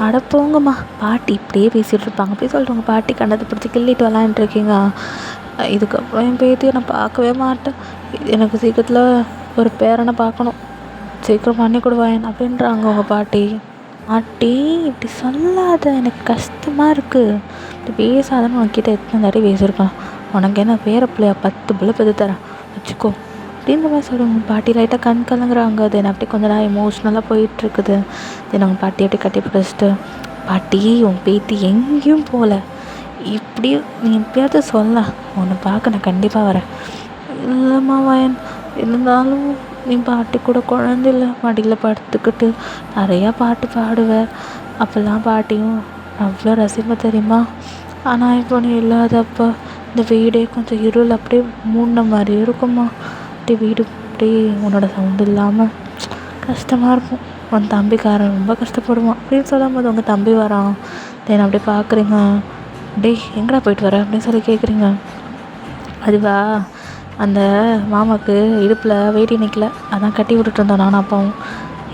அட போங்கம்மா, பாட்டி இப்படியே பேசிகிட்டு இருப்பாங்க அப்படின்னு சொல்லிட்டு உங்கள் பாட்டி கண்டத்தை பிடிச்சி கிள்ளிட்டு விளாண்டுருக்கீங்க. இதுக்கப்புறம் என் பேத்தியை நான் பார்க்கவே மாட்டேன். எனக்கு சீக்கிரத்தில் ஒரு பேரனை பார்க்கணும், சீக்கிரம் பண்ணி கொடுவாயன் அப்படின்றாங்க உங்கள் பாட்டி. பாட்டி இப்படி சொல்லாத, எனக்கு கஷ்டமாக இருக்குது. இப்படி பேசாதன்னு உனக்கிட்ட எத்தனை தாட்டி பேசியிருக்கேன். உனக்கு என்ன பேர பிள்ளையா 10 பிள்ளை பெற்று தரேன் வச்சுக்கோ அப்படின்ற மாதிரி சொல்லுவாங்க. பாட்டி லைட்டாக கண் கலங்குறாங்க. தென் அப்படியே கொஞ்ச நேரம் எமோஷ்னலாக போயிட்டுருக்குது. தென் அவங்க பாட்டி அப்படியே கட்டி பிடிச்சிட்டு, பாட்டி உன் பேத்தி எங்கேயும் போகல, இப்படி நீ எப்படியாவது சொல்ல, உன்னை பார்க்க நான் கண்டிப்பாக வரேன். இல்லைம்மா வயன், இருந்தாலும் நீ பாட்டி கூட குழந்தைல மடியில் படுத்துக்கிட்டு நிறையா பாட்டு பாடுவேன். அப்போல்லாம் பாட்டியும் அவ்வளோ ரசிப்பை தெரியுமா. ஆனால் இப்போ நீ இல்லாதப்போ இந்த வீடே கொஞ்சம் இருள் அப்படியே மூடின மாதிரி இருக்குமா. அப்படியே வீடு அப்படியே உன்னோட சவுண்டு இல்லாமல் கஷ்டமாக இருக்கும். உன் தம்பிக்காரன் ரொம்ப கஷ்டப்படுவான் அப்படின்னு சொல்லும் போது உங்கள் தம்பி வரான். தென் அப்படியே பார்க்குறீங்க. டேய் எங்கடா போயிட்டு வர அப்படின்னு சொல்லி கேட்குறீங்க. அதுவா, அந்த மாமாவுக்கு இடுப்பில் வேட்டி நிற்கல, அதான் கட்டி விட்டுட்டு இருந்தோம் நானும் அப்பாவும்.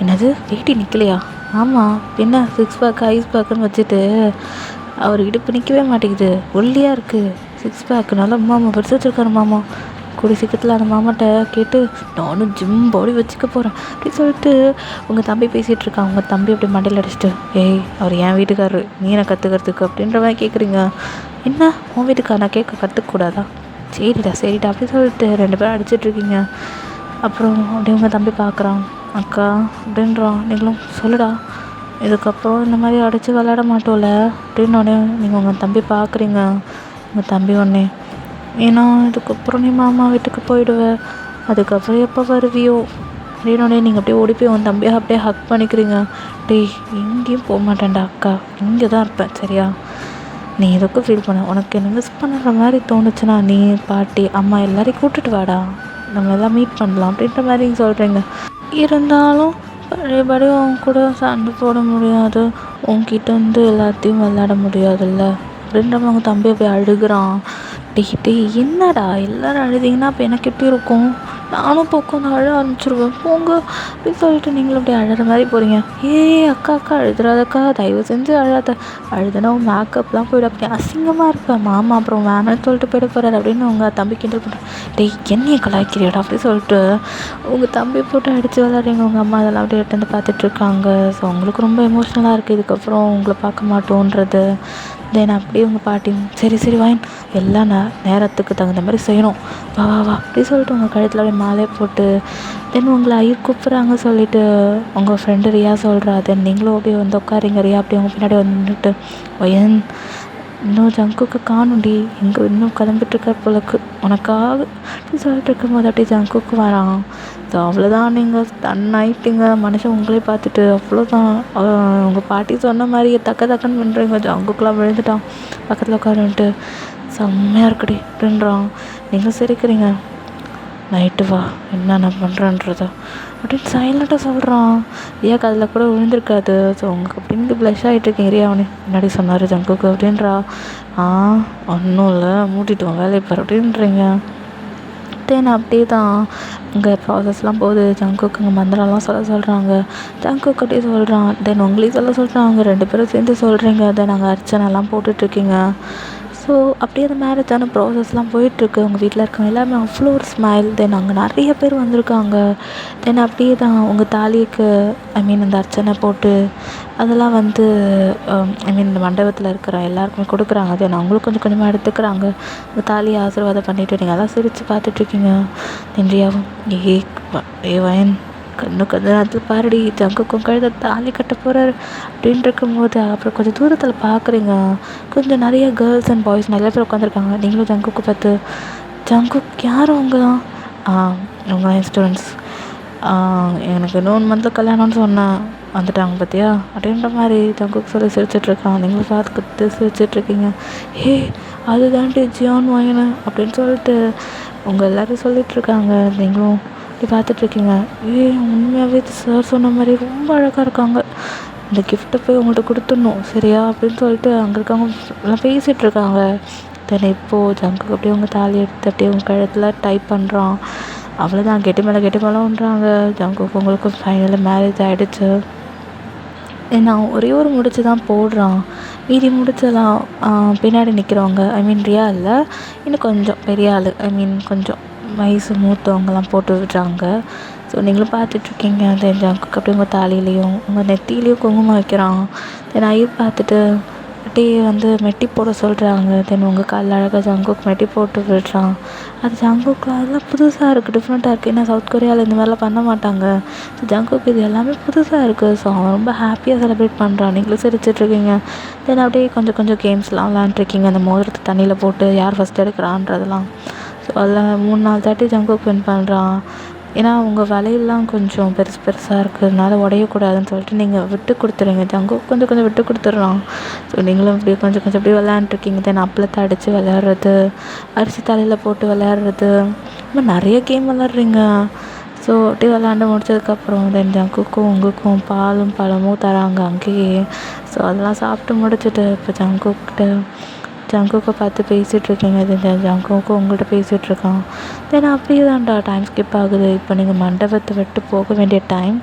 என்னது வேட்டி நிற்கலையா? ஆமாம், என்ன 6 பேக் ஐஸ் பேக்குன்னு வச்சுட்டு அவர் இடுப்பு நிற்கவே மாட்டேங்குது, ஒல்லியாக இருக்குது. 6 பேக்கு நல்லா மாமா பெருசு வச்சுருக்காரு மாமா. கூடிய சீக்கிரத்தில் அந்த மாமாட்ட கேட்டு நானும் ஜிம் பாடி வச்சுக்க போகிறேன் அப்படின்னு சொல்லிட்டு உங்கள் தம்பி பேசிகிட்டு இருக்கான். உங்கள் தம்பி அப்படி மண்டையில் அடிச்சிட்டு, ஏய் அவர் என் வீட்டுக்காரரு, நீனை கற்றுக்கிறதுக்கு அப்படின்ற மாதிரி கேட்குறீங்க. என்ன உன் வீட்டுக்கார நான் கேட்க கற்றுக்கூடாதா? சரிடா அப்படின்னு சொல்லிட்டு 2 பேரும் அடிச்சிட்ருக்கீங்க. அப்புறம் அப்படியே உங்கள் தம்பி பார்க்குறான். அக்கா அப்படின்றான். நீங்களும் சொல்லுடா, இதுக்கப்புறம் இந்த மாதிரி அடித்து விளையாட மாட்டோம்ல அப்படின்னோடனே நீங்கள் உங்கள் தம்பி பார்க்குறீங்க. உங்கள் தம்பி ஒன்றே, ஏன்னா இதுக்கப்புறம் நீ மாமா வீட்டுக்கு போயிடுவேன், அதுக்கப்புறம் எப்போ வருவியோ அப்படின்னோடனே நீங்கள் அப்படியே ஓடி போய் உன் தம்பியாக அப்படியே ஹக் பண்ணிக்கிறீங்க. டேய் எங்கேயும் போக மாட்டேன்டா அக்கா, இங்கே தான் இருப்பேன் சரியா, நீ எதுக்கும் ஃபீல் பண்ண, உனக்கு என்ன மிஸ் பண்ணுற மாதிரி தோணுச்சுன்னா நீ பாட்டி அம்மா எல்லாரையும் கூப்பிட்டுட்டு வாடா, நம்ம எல்லாம் மீட் பண்ணலாம் அப்படின்ற மாதிரி நீங்கள் சொல்கிறீங்க. இருந்தாலும் பழையபடி அவங்க கூட சண்டை போட முடியாது, உங்ககிட்ட வந்து எல்லாத்தையும் விளையாட முடியாதுல்ல அப்படின்ற அவங்க தம்பி போய் அழுகிறான். டே என்னடா எல்லோரும் அழுதிங்கன்னா அப்போ எனக்கு எப்படி இருக்கும், நானும் இப்போ உட்காந்து அழ ஆரம்பிச்சிருவேன் போங்க அப்படின்னு சொல்லிட்டு நீங்களும் அப்படியே அழுகிற மாதிரி போகிறீங்க. அக்கா அழுதுறாதக்கா, தயவு செஞ்சு அழாத, அழுதுனா உன் மேக்கப்லாம் போய்டும், அப்படி அசிங்கமாக இருப்பேன், மாமா அப்புறம் வேணான்னு சொல்லிட்டு போயிட போகிறாரு அப்படின்னு உங்கள் தம்பி கிண்டல் பண்ணுறேன். டேய் என்னையை கலாய்க்கிறியாடா அப்படின்னு சொல்லிட்டு உங்கள் தம்பி போட்டு அடித்து விளாட்றீங்க. உங்கள் அம்மா அதெல்லாம் அப்படியே எடுத்து வந்து பார்த்துட்ருக்காங்க. ஸோ உங்களுக்கு ரொம்ப எமோஷ்னலாக இருக்குது, இதுக்கப்புறம் உங்களை பார்க்க மாட்டோன்றது. தென் அப்படியே உங்கள் பாட்டி சரி வாயின் எல்லாம் நேரத்துக்கு தகுந்த மாதிரி செய்யணும், வா அப்படி சொல்லிட்டு உங்கள் கழுத்தில் அப்படியே மாலையை போட்டு தென் உங்களை ஐயர் கூப்பிட்றாங்க சொல்லிவிட்டு உங்கள் ஃப்ரெண்டு ரியா சொல்கிறா. தென் நீங்களும் அப்படியே வந்து உட்காரிங்க. ரியா அப்படியே உங்கள் பின்னாடி வந்துட்டு வயன் இன்னும் ஜங்குக்கு காணுண்டி, எங்கே இன்னும் கிளம்பிட்டுருக்க போலக்கு உனக்காக அப்படின்னு சொல்லிட்டு இருக்கும்போது அப்படியே ஜங்குக்கு வரான். ஸோ அவ்வளோதான், நீங்கள் ஆயிட்டீங்க. மனுஷன் உங்களே பார்த்துட்டு அவ்வளோதான். உங்கள் பாட்டி சொன்ன மாதிரி தக்கன்னு பண்ணுறீங்க. ஜங்குக்கெலாம் விழுந்துட்டான் பக்கத்தில் உட்காருன்ட்டு, செம்மையாக இருக்குடி அப்படின்றான். நீங்கள் சிரிக்கிறீங்க. நைட்டு வா என்னென்ன பண்ணுறன்றத அப்படின்னு சைலண்ட்டாக சொல்கிறான். ரியா அதில் கூட விழுந்திருக்காது. ஸோ உங்களுக்கு அப்படின்னு ப்ளஷ் ஆகிட்டுருக்கேன். ரியா அவனே முன்னாடி சொன்னார் ஜங்குக்கு அப்படின்றா. ஒன்றும் இல்லை மூட்டிட்டு வேலையை பாரு அப்படின்றீங்க. தென் அப்படியே தான் இங்கே ப்ராசஸ்லாம் போகுது. ஜங்குக்கு இங்கே மந்திரம்லாம் சொல்கிறாங்க. ஜங்குக்கு அப்படியே சொல்கிறான். தென் உங்களையும் சொல்கிறாங்க. 2 பேரும் சேர்ந்து சொல்கிறீங்க. தென் நாங்கள் அர்ச்சனைலாம் போட்டுட்ருக்கீங்க. ஸோ அப்படியே அந்த மேரேஜான ப்ராசஸ்லாம் போயிட்டுருக்கு. உங்கள் வீட்டில் இருக்கவங்க எல்லாருமே அவ்வளோ ஒரு ஸ்மைல். தென் அங்கே நிறைய பேர் வந்திருக்காங்க. தென் அப்படியே தான் உங்கள் தாலிக்கு இந்த அர்ச்சனை போட்டு அதெல்லாம் வந்து இந்த மண்டபத்தில் இருக்கிற எல்லாருக்குமே கொடுக்குறாங்க. தென் அவங்களும் கொஞ்சம் கொஞ்சமாக எடுத்துக்கிறாங்க. உங்கள் தாலியை ஆசீர்வாதம் பண்ணிவிட்டு நீங்கள் எல்லாம் சிரித்து பார்த்துட்ருக்கீங்க. தென்றியாவும் வயன் இன்னும் கொஞ்ச நேரத்தில் பாருடி ஜங்குக்கும் கழுத தாலி கட்ட போகிறாரு அப்படின்னு இருக்கும்போது அப்புறம் கொஞ்சம் தூரத்தில் பார்க்குறீங்க. கொஞ்சம் நிறைய கேர்ள்ஸ் அண்ட் பாய்ஸ் நிறைய பேர் உட்காந்துருக்காங்க. நீங்களும் ஜங்குக்கு பார்த்து ஜங்குக் யாரும் அவங்க உங்கள் என் ஸ்டூடெண்ட்ஸ், எனக்கு இன்னொன்று மந்தில் கல்யாணம்னு சொன்னேன் வந்துட்டாங்க பார்த்தியா அப்படின்ற மாதிரி ஜங்குக்கு சொல்லி சிரிச்சிட்ருக்கான். நீங்களும் பார்த்துக்கிட்டு சிரிச்சிட்ருக்கீங்க. அதுதான்ட்டு ஜியான் வாங்கின அப்படின்னு சொல்லிட்டு உங்கள் எல்லோரும் சொல்லிகிட்ருக்காங்க. நீங்களும் இப்படி பார்த்துட்ருக்கீங்க. உண்மையாகவே சார் சொன்ன மாதிரி ரொம்ப அழகாக இருக்காங்க, இந்த கிஃப்ட்டை போய் உங்கள்கிட்ட கொடுத்துடணும் சரியா அப்படின்னு சொல்லிட்டு அங்கே இருக்கவங்க எல்லாம் பேசிகிட்ருக்காங்க. தென் இப்போது ஜங்குக்கு அப்படியே உங்கள் தாலி எடுத்து அப்படியே உங்கள் கழுத்தில் டைப் பண்ணுறான். அவ்வளோதான், கெட்டி மேலேன்றாங்க. ஜங்குக்கு உங்களுக்கு ஃபைனலாக மேரேஜ் ஆகிடுச்சு. நான் ஒரே ஒரு முடிச்சு தான் போடுறான். மீதி முடிச்செல்லாம் பின்னாடி நிற்கிறவங்க ரியா இல்லை, இன்னும் கொஞ்சம் பெரிய ஆள் கொஞ்சம் வயசு மூத்தவங்கலாம் போட்டு விடுறாங்க. ஸோ நீங்களும் பார்த்துட்ருக்கீங்க. தென் ஜங்குக்கு அப்படியே உங்கள் தாலியிலையும் உங்கள் நெத்திலையும் குங்குமம் வைக்கிறான். தென் ஐயர் பார்த்துட்டு அப்படியே வந்து மெட்டி போட சொல்கிறாங்க. தென் உங்கள் காலில் அழகாக ஜங்குக்கு மெட்டி போட்டு விடுறான். அது ஜங்குக்கு அதெல்லாம் புதுசாக இருக்குது, டிஃப்ரெண்ட்டாக இருக்குது. ஏன்னா சவுத் கொரியாவில் இந்த மாதிரிலாம் பண்ண மாட்டாங்க. ஸோ ஜங்குக்கு இது எல்லாமே புதுசாக இருக்குது. ஸோ அவன் ரொம்ப ஹாப்பியாக செலிப்ரேட் பண்ணுறான். நீங்களும் சிரிச்சிட்ருக்கீங்க. தென் அப்படியே கொஞ்சம் கேம்ஸ்லாம் விளாண்டுருக்கீங்க. அந்த மோதிரத்தை தண்ணியில் போட்டு யார் ஃபஸ்ட் எடுக்கிறான்றதெல்லாம். ஸோ அதில் 3-4 தாட்டி ஜங்குக்கு வின் பண்ணுறான். ஏன்னா உங்கள் வலையெல்லாம் கொஞ்சம் பெருசாக இருக்கிறதுனால உடையக்கூடாதுன்னு சொல்லிட்டு நீங்கள் விட்டு கொடுத்துருங்க. ஜங்குக்கு கொஞ்சம் விட்டு கொடுத்துட்றான். ஸோ நீங்களும் அப்படியே கொஞ்சம் அப்படியே விளையாண்டுருக்கீங்க. தென் அப்பளத்தை அடித்து விளையாடுறது, அரிசி தலையில் போட்டு விளையாடுறது, இந்த நிறைய கேம் விளாட்றீங்க. ஸோ அப்படியே விளாண்டு முடிச்சதுக்கப்புறம் தென் ஜங்குக்கும் உங்களுக்கும் பாலும் பழமும் தராங்க அங்கேயே. ஸோ அதெல்லாம் சாப்பிட்டு முடிச்சுட்டு இப்போ ஜங்குக்கை பார்த்து பேசிகிட்ருக்கீங்க. ஜங்குக்கும் உங்கள்கிட்ட பேசிகிட்ருக்கான். தென் அப்படியே தான்டா டைம் ஸ்கிப் ஆகுது. இப்போ நீங்கள் மண்டபத்தை விட்டு போக வேண்டிய டைம்.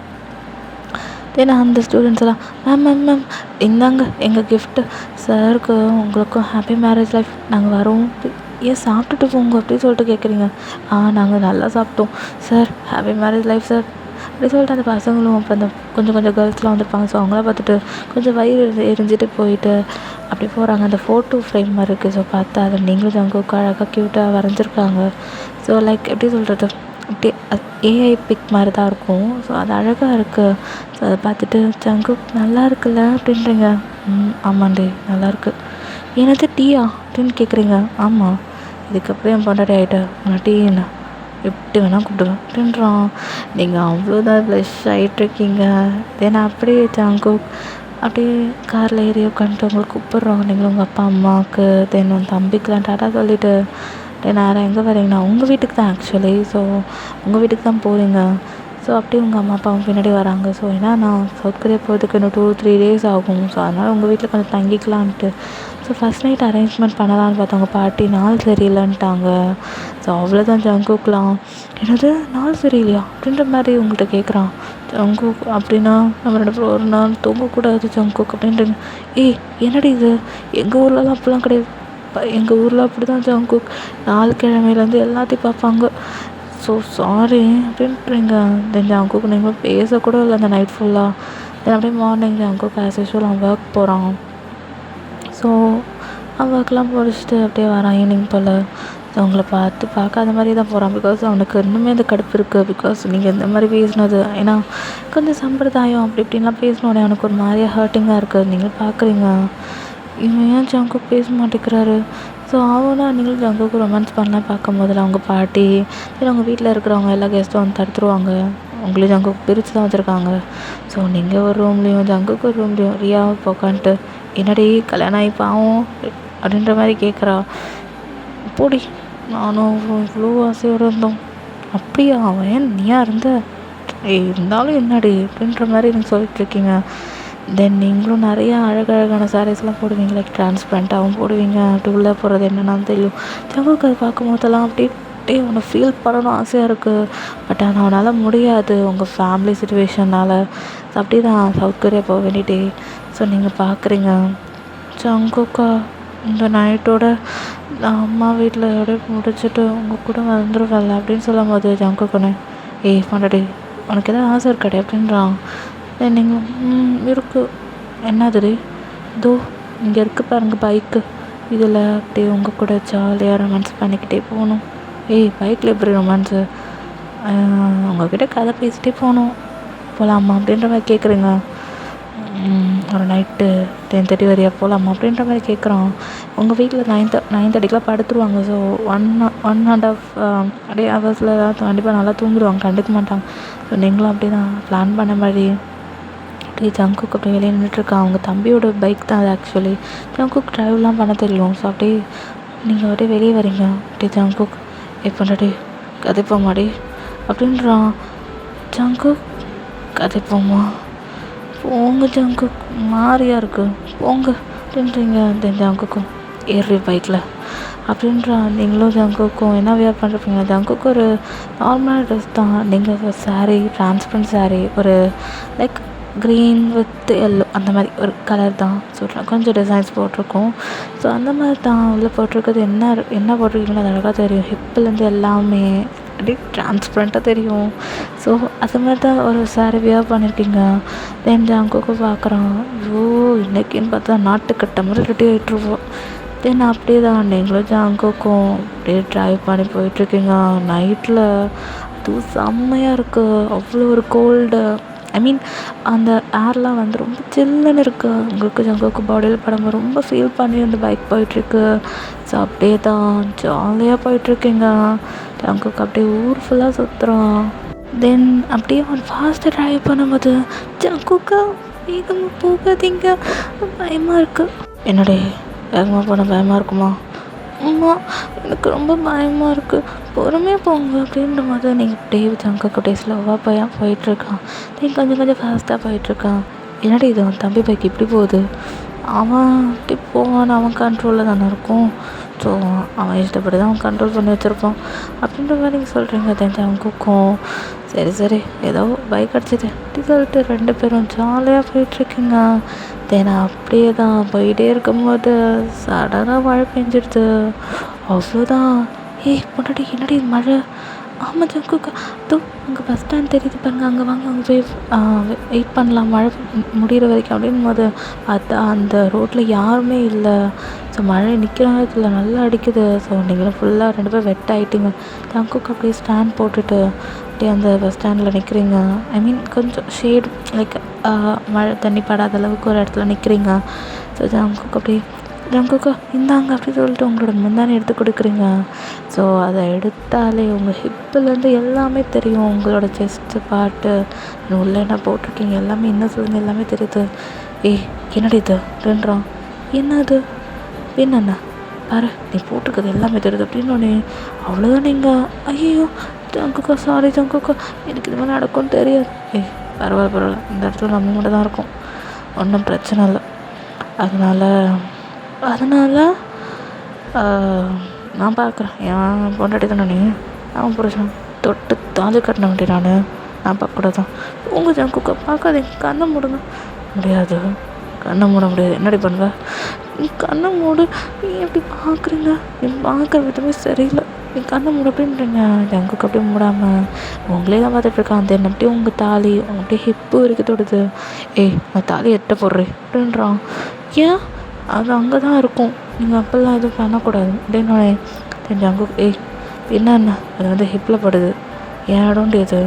தென் அந்த ஸ்டூடெண்ட்ஸ் எல்லாம் மேம் இந்தாங்க எங்கள் கிஃப்ட்டு சாருக்கு, உங்களுக்கும் ஹாப்பி மேரேஜ் லைஃப், நாங்கள் வரோம், ஏன் சாப்பிட்டுட்டு போங்க அப்படின்னு சொல்லிட்டு கேட்குறீங்க. நாங்கள் நல்லா சாப்பிட்டோம் sir, happy marriage life sir அப்படி சொல்லிட்டு அந்த பசங்களும் அப்போ அந்த கொஞ்சம் கேர்ள்ஸ்லாம் வந்திருப்பாங்க. ஸோ அவங்கள பார்த்துட்டு கொஞ்சம் வயிறு எரிஞ்சிட்டு போயிட்டு அப்படி போகிறாங்க. அந்த ஃபோட்டோ ஃப்ரேம் மாதிரி இருக்குது. ஸோ பார்த்தா அதை நீங்களும் ஜங்குக்கு அழகாக க்யூட்டாக வரைஞ்சிருக்காங்க. ஸோ லைக் எப்படி சொல்கிறது, அப்படியே ஏஐ பிக் மாதிரி தான் இருக்கும். ஸோ அது அழகாக இருக்குது. ஸோ அதை பார்த்துட்டு ஜங்குக் நல்லா இருக்குல்ல அப்படின்றீங்க. ஆமாண்டி நல்லாயிருக்கு. என்னது டீயா அப்படின்னு கேட்குறீங்க. ஆமாம், இதுக்கப்புறம் என் பொண்டாட்டி ஆகிட்ட உன்னை டீ என்ன எப்படி வேணால் கூப்பிடுவேன் அப்படின்றான். நீங்கள் அவ்வளோதான் ப்ளஷ் ஆகிட்ருக்கீங்க. தென் அப்படியே ஜங்குக் அப்படியே காரில் ஏறி உட்காந்துட்டு உங்களை கூப்பிட்றோம். நீங்களும் உங்கள் அப்பா அம்மாவுக்கு தென் உன் தம்பிக்கெலாம் டாட்டா சொல்லிவிட்டு தென் நேரம் எங்கே வரீங்கண்ணா உங்கள் வீட்டுக்கு தான் ஆக்சுவலி. ஸோ உங்கள் வீட்டுக்கு தான் போகிறீங்க. ஸோ அப்படியே உங்கள் அம்மா அப்பாவும் பின்னாடி வராங்க. ஸோ ஏன்னா நான் சவுத் கொரியா போகிறதுக்கு இன்னும் 2-3 days ஆகும். ஸோ அதனால் உங்கள் வீட்டில் கொஞ்சம் தங்கிக்கலான்ட்டு. ஸோ ஃபஸ்ட் நைட் அரேஞ்ச்மெண்ட் பண்ணலான்னு பார்த்தவங்க பாட்டி நாள் சரியில்லைன்ட்டாங்க. ஸோ அவ்வளோதான் ஜங்குக்லாம் என்னது நாள் சரியில்லையா அப்படின்ற மாதிரி உங்கள்கிட்ட கேட்குறான். ஜங்குக் அப்படின்னா நம்ம 2 பேரும் ஒரு நாள் தூங்கக்கூடாது ஜங்குக் அப்படின்ட்டு. ஏய் என்னடி இது, எங்கள் ஊர்லலாம் அப்படிலாம் கிடையாது. எங்கள் ஊரில் அப்படி தான் ஜங்குக், 4 கிழமையிலேருந்து எல்லாத்தையும் பார்ப்பாங்க. ஸோ சாரி அப்படின்றீங்க. தென் ஜங்குக் நீங்கள் பேசக்கூட இல்லை அந்த நைட் ஃபுல்லாக. தென் அப்படியே மார்னிங் ஜங்குக் ஆஸ் யூஸ்வல் அவன் ஒர்க் போகிறான். ஸோ அவன் ஒர்க்லாம் முடிச்சுட்டு அப்படியே வரான் ஈவினிங் போல். ஸோ அவங்கள பார்க்காத மாதிரி தான் போகிறான். பிகாஸ் அவனுக்கு இன்னுமே அந்த கடுப்பு இருக்குது. பிகாஸ் நீங்கள் இந்த மாதிரி பேசினது ஏன்னா கொஞ்சம் சம்பிரதாயம் அப்படி இப்படின்லாம் பேசினோடனே அவனுக்கு ஒரு மாதிரியாக ஹர்ட்டிங்காக இருக்குது. நீங்கள் பார்க்குறீங்க இவன் ஏன் ஜங்குக் பேச மாட்டேங்கிறாரு. ஸோ அவனா நீங்களும் ஜங்குக்கு ரொமான்ஸ் பண்ணலாம் பார்க்கும்போதில் அவங்க பாட்டி இல்லை அவங்க வீட்டில் இருக்கிறவங்க எல்லா கெஸ்ட்டும் வந்து தடுத்துருவாங்க. உங்களையும் ஜங்குக்கு பிரித்து தான் வச்சுருக்காங்க. ஸோ நீங்கள் ஒரு ரூம்லேயும் ஜங்குக்கு ஒரு ரூம்லேயும் ரியாவை உட்காந்துட்டு என்னடி கல்யாணம் ஆகி பாவம் அப்படின்ற மாதிரி கேட்குறா. போடி நானும் இவ்வளோ ஆசையோடு இருந்தோம். அப்படியா அவன் ஏன் நீயா இருந்த இருந்தாலும் என்னடி அப்படின்ற மாதிரி நீங்கள் சொல்லிட்டுருக்கீங்க. தென் நீங்களும் நிறையா அழகழகான சாரீஸ்லாம் போடுவீங்க. லைக் டிரான்ஸ்பரண்ட்டாகவும் போடுவீங்க. டூலில் போடுறது என்னென்னு தெரியும். ஜங்குக்கு அதை பார்க்கும் போதெல்லாம் அப்படியே உன்னை ஃபீல் பண்ணணும் ஆசையாக இருக்குது. பட் ஆனால் அவனால் முடியாது உங்கள் ஃபேமிலி சுச்சுவேஷனால். அப்படி தான் சவுத் கொரியா போக வேண்டிட்டே. ஸோ நீங்கள் பார்க்குறீங்க ஜங்குக்கா இந்த நைட்டோட நான் அம்மா வீட்டில் அப்படியே முடிச்சுட்டு உங்கள் கூட வந்துடுவேன்ல அப்படின்னு சொல்லும் போது ஜங்குக்குன்னு ஏய் பண்ணடி உனக்கு எதாவது ஆசை இருக்காடி அப்படின்றான். நீங்கள் இருக்குது என்னதுடி இதோ இங்கே இருக்குது பாருங்க பைக்கு, இதில் அப்படியே உங்கள் கூட ஜாலியாக ரொமான்ஸ் பண்ணிக்கிட்டே போகணும். ஏய் பைக்கில் எப்படி ரொமான்ஸு, உங்கள்கிட்ட கதை பேசிகிட்டே போகலாமா அப்படின்ற மாதிரி கேட்குறீங்க. ஒரு நைட்டு 10:30 வரையா போகலாமா அப்படின்ற மாதிரி கேட்குறான். உங்கள் வீட்டில் 9:30க்கெலாம் படுத்துருவாங்க. ஸோ 1.5 அப்படியே ஹவர்ஸில் கண்டிப்பாக நல்லா தூங்கிடுவாங்க, கண்டுக்க மாட்டாங்க. ஸோ நீங்களும் அப்படி தான் பிளான் பண்ண மாதிரி அப்படியே ஜங்குக்கு அப்படியே வெளியே நின்றுட்டுருக்கான். அவங்க தம்பியோட பைக் தான் அது ஆக்சுவலி. ஜங்குக்கு ட்ரைவ்லாம் பண்ண தெரியும். ஸோ அப்படியே நீங்கள் அப்படியே வெளியே வரீங்க. அப்படியே ஜங்குக் எப்படாடி கதைப்போமாடி அப்படின்றான். ஜங்குக் கதைப்போமா போங்க ஜங்குக் மாறியாக இருக்குது போங்க அப்படின்றீங்க. தென் ஜங்குக்கும் ஏறி பைக்கில் அப்படின்றான். நீங்களும் ஜங்குக்கும் என்ன வியர் பண்ணுறப்பீங்க. ஜங்குக்கு ஒரு நார்மலான ட்ரெஸ் தான். நீங்கள் சாரீ டிரான்ஸ்பரண்ட் சாரீ ஒரு லைக் க்ரீன் வித் எல்லோ அந்த மாதிரி ஒரு கலர் தான். ஸோ கொஞ்சம் டிசைன்ஸ் போட்டிருக்கோம். ஸோ அந்த மாதிரி தான் உள்ளே போட்டிருக்கிறது. என்ன போட்டிருக்கீங்களோ அது அழகாக தெரியும். ஹிப்பிலேருந்து எல்லாமே அப்படியே டிரான்ஸ்பரண்ட்டாக தெரியும். ஸோ அது மாதிரி தான் ஒரு சாரீ வியர் பண்ணியிருக்கீங்க. தென் ஜங்குக்கு பார்க்குறான். ஐயோ இன்றைக்கின்னு பார்த்தா நாட்டுக்கட்ட மாதிரி ரெடி ஆகிட்டுருவோம். தென் அப்படியே தான் நீங்களும் ஜங்குக்கும் அப்படியே ட்ரைவ் பண்ணி போயிட்டுருக்கீங்க நைட்டில். அதுவும் செம்மையாக இருக்குது. அவ்வளோ ஒரு கோல்டு அந்த ஏர்லாம் வந்து ரொம்ப சில்லுன்னு இருக்குது. உங்களுக்கு ஜங்குக்கு பாடியில் படும்போது ரொம்ப ஃபீல் பண்ணி அந்த பைக் போயிட்டுருக்கு. ஸோ அப்படியே தான் ஜாலியாக போயிட்டுருக்கீங்க. ஜங்குக்கு அப்படியே ஊர் ஃபுல்லாக சுற்றுறான். தென் அப்படியே அவன் ஃபாஸ்ட்டாக ட்ரைவ் பண்ணும்போது ஜங்குக்கா வேகமாக போகாதீங்க பயமாக இருக்குது. என்னடே வேகமாக போனால் பயமாக இருக்குமா? அம்மா எனக்கு ரொம்ப பயமாக இருக்குது பொறுமையாக போங்க அப்படின்ற மாதிரி. நீங்கள் அப்படியே ஜங்குக்கு அப்படியே ஸ்லோவாக போயிட்டுருக்கான். கொஞ்சம் ஃபாஸ்ட்டாக போயிட்டுருக்கான். என்னடி இது அவன் தம்பி பைக் இப்படி போகுது, அவன் இப்படி போவான், அவன் கண்ட்ரோலில் தானே இருக்கும். ஸோ அவன் இஷ்டப்படி தான் அவன் கண்ட்ரோல் பண்ணி வச்சுருப்பான் அப்படின்ற மாதிரி நீங்கள் சொல்கிறீங்க. தெரிஞ்ச அவங்களுக்கும் சரி ஏதோ பைக் அடிச்சிது அப்படி சொல்லிட்டு 2 பேரும் ஜாலியாக போயிட்டுருக்கீங்க. தென் அப்படியே தான் போயிட்டே இருக்கும்போது சடனாக மழை பெஞ்சிடுது. அவ்வளோதான். ஏய் முன்னாடி என்னடி மழை. ஆமாம் ஜங்குக்கா அதோ அங்கே பஸ் ஸ்டாண்ட் தெரியுது பாருங்க, அங்கே வாங்க அங்கே போய் வெயிட் பண்ணலாம் மழை முடிகிற வரைக்கும் அப்படின் போது அந்த ரோட்டில் யாருமே இல்லை. ஸோ மழை நிற்கிற நேரத்தில் நல்லா அடிக்குது. ஸோ நீங்களும் ஃபுல்லாக 2 பேர் வெட் ஆகிட்டீங்க. ஜங்குக்கு அப்படியே ஸ்டாண்ட் போட்டுட்டு அப்படியே அந்த பஸ் ஸ்டாண்டில் நிற்கிறீங்க. கொஞ்சம் ஷேட் லைக் மழை தண்ணி படாத அளவுக்கு ஒரு இடத்துல நிற்கிறீங்க. ஸோ ஜங்குக்கு அப்படியே ஜங்குக்கா இந்தாங்க அப்படி சொல்லிட்டு உங்களோட முந்தானி எடுத்து கொடுக்குறீங்க. ஸோ அதை எடுத்தாலே உங்கள் ஹிப்புலேருந்து எல்லாமே தெரியும். உங்களோட செஸ்ட்டு பாட்டு உள்ளே என்ன போட்டிருக்கீங்க எல்லாமே என்ன சொல்லுங்க எல்லாமே தெரியுது. ஏய் என்னடி இது அப்படின்றான். என்னது என்னண்ணா பாரு நீ போட்டிருக்கிறது எல்லாமே தெரியுது அப்படின்னு. அவ்வளோதான் நீங்கள் ஐயோ ஜங்குக்கா சாரி ஜங்குக்கா எனக்கு இது மாதிரி நடக்கும்னு தெரியாது. ஏய் பரவாயில்ல இந்த இடத்துல நம்ம மட்டும் தான் இருக்கோம், ஒன்றும் பிரச்சனை இல்லை. அதனால் நான் பார்க்குறேன் என் பொண்டாட்டி தானே நீ, அவன் புருஷன் தொட்டு தாலி கட்டின வேண்டிய நான் பார்க்கக்கூடாதான். உங்கள் ஜங்குக்கா பார்க்காதீங்க, கண்ணை மூடுங்க. முடியாது, கண்ணை மூட முடியாது. என்னடி பண்ணுவ நீ? கண்ணை மூடு. நீ எப்படி பார்க்குறீங்க? நீ பார்க்குற விதமே சரியில்லை. நீ கண்ணை மூட அப்படின்றீங்க. ஜங்குக்கு அப்படியே மூடாமல் உங்களே தான் பார்த்துட்ருக்கான். அந்த என்ன அப்படியே உங்கள் தாலி உங்கள் அப்படியே ஹிப்பு வரைக்கும் தொடுது. ஏய் நான் தாலி எட்ட போடுறேன் அப்படின்றான். ஏன் அது அங்கே தான் இருக்கும், நீங்கள் அப்போல்லாம் எதுவும் பண்ணக்கூடாது அப்படின்னு. ஜங்கு ஏய் என்னென்ன அது வந்து ஹிப்பில் படுது, என் இடம்ண்டு எது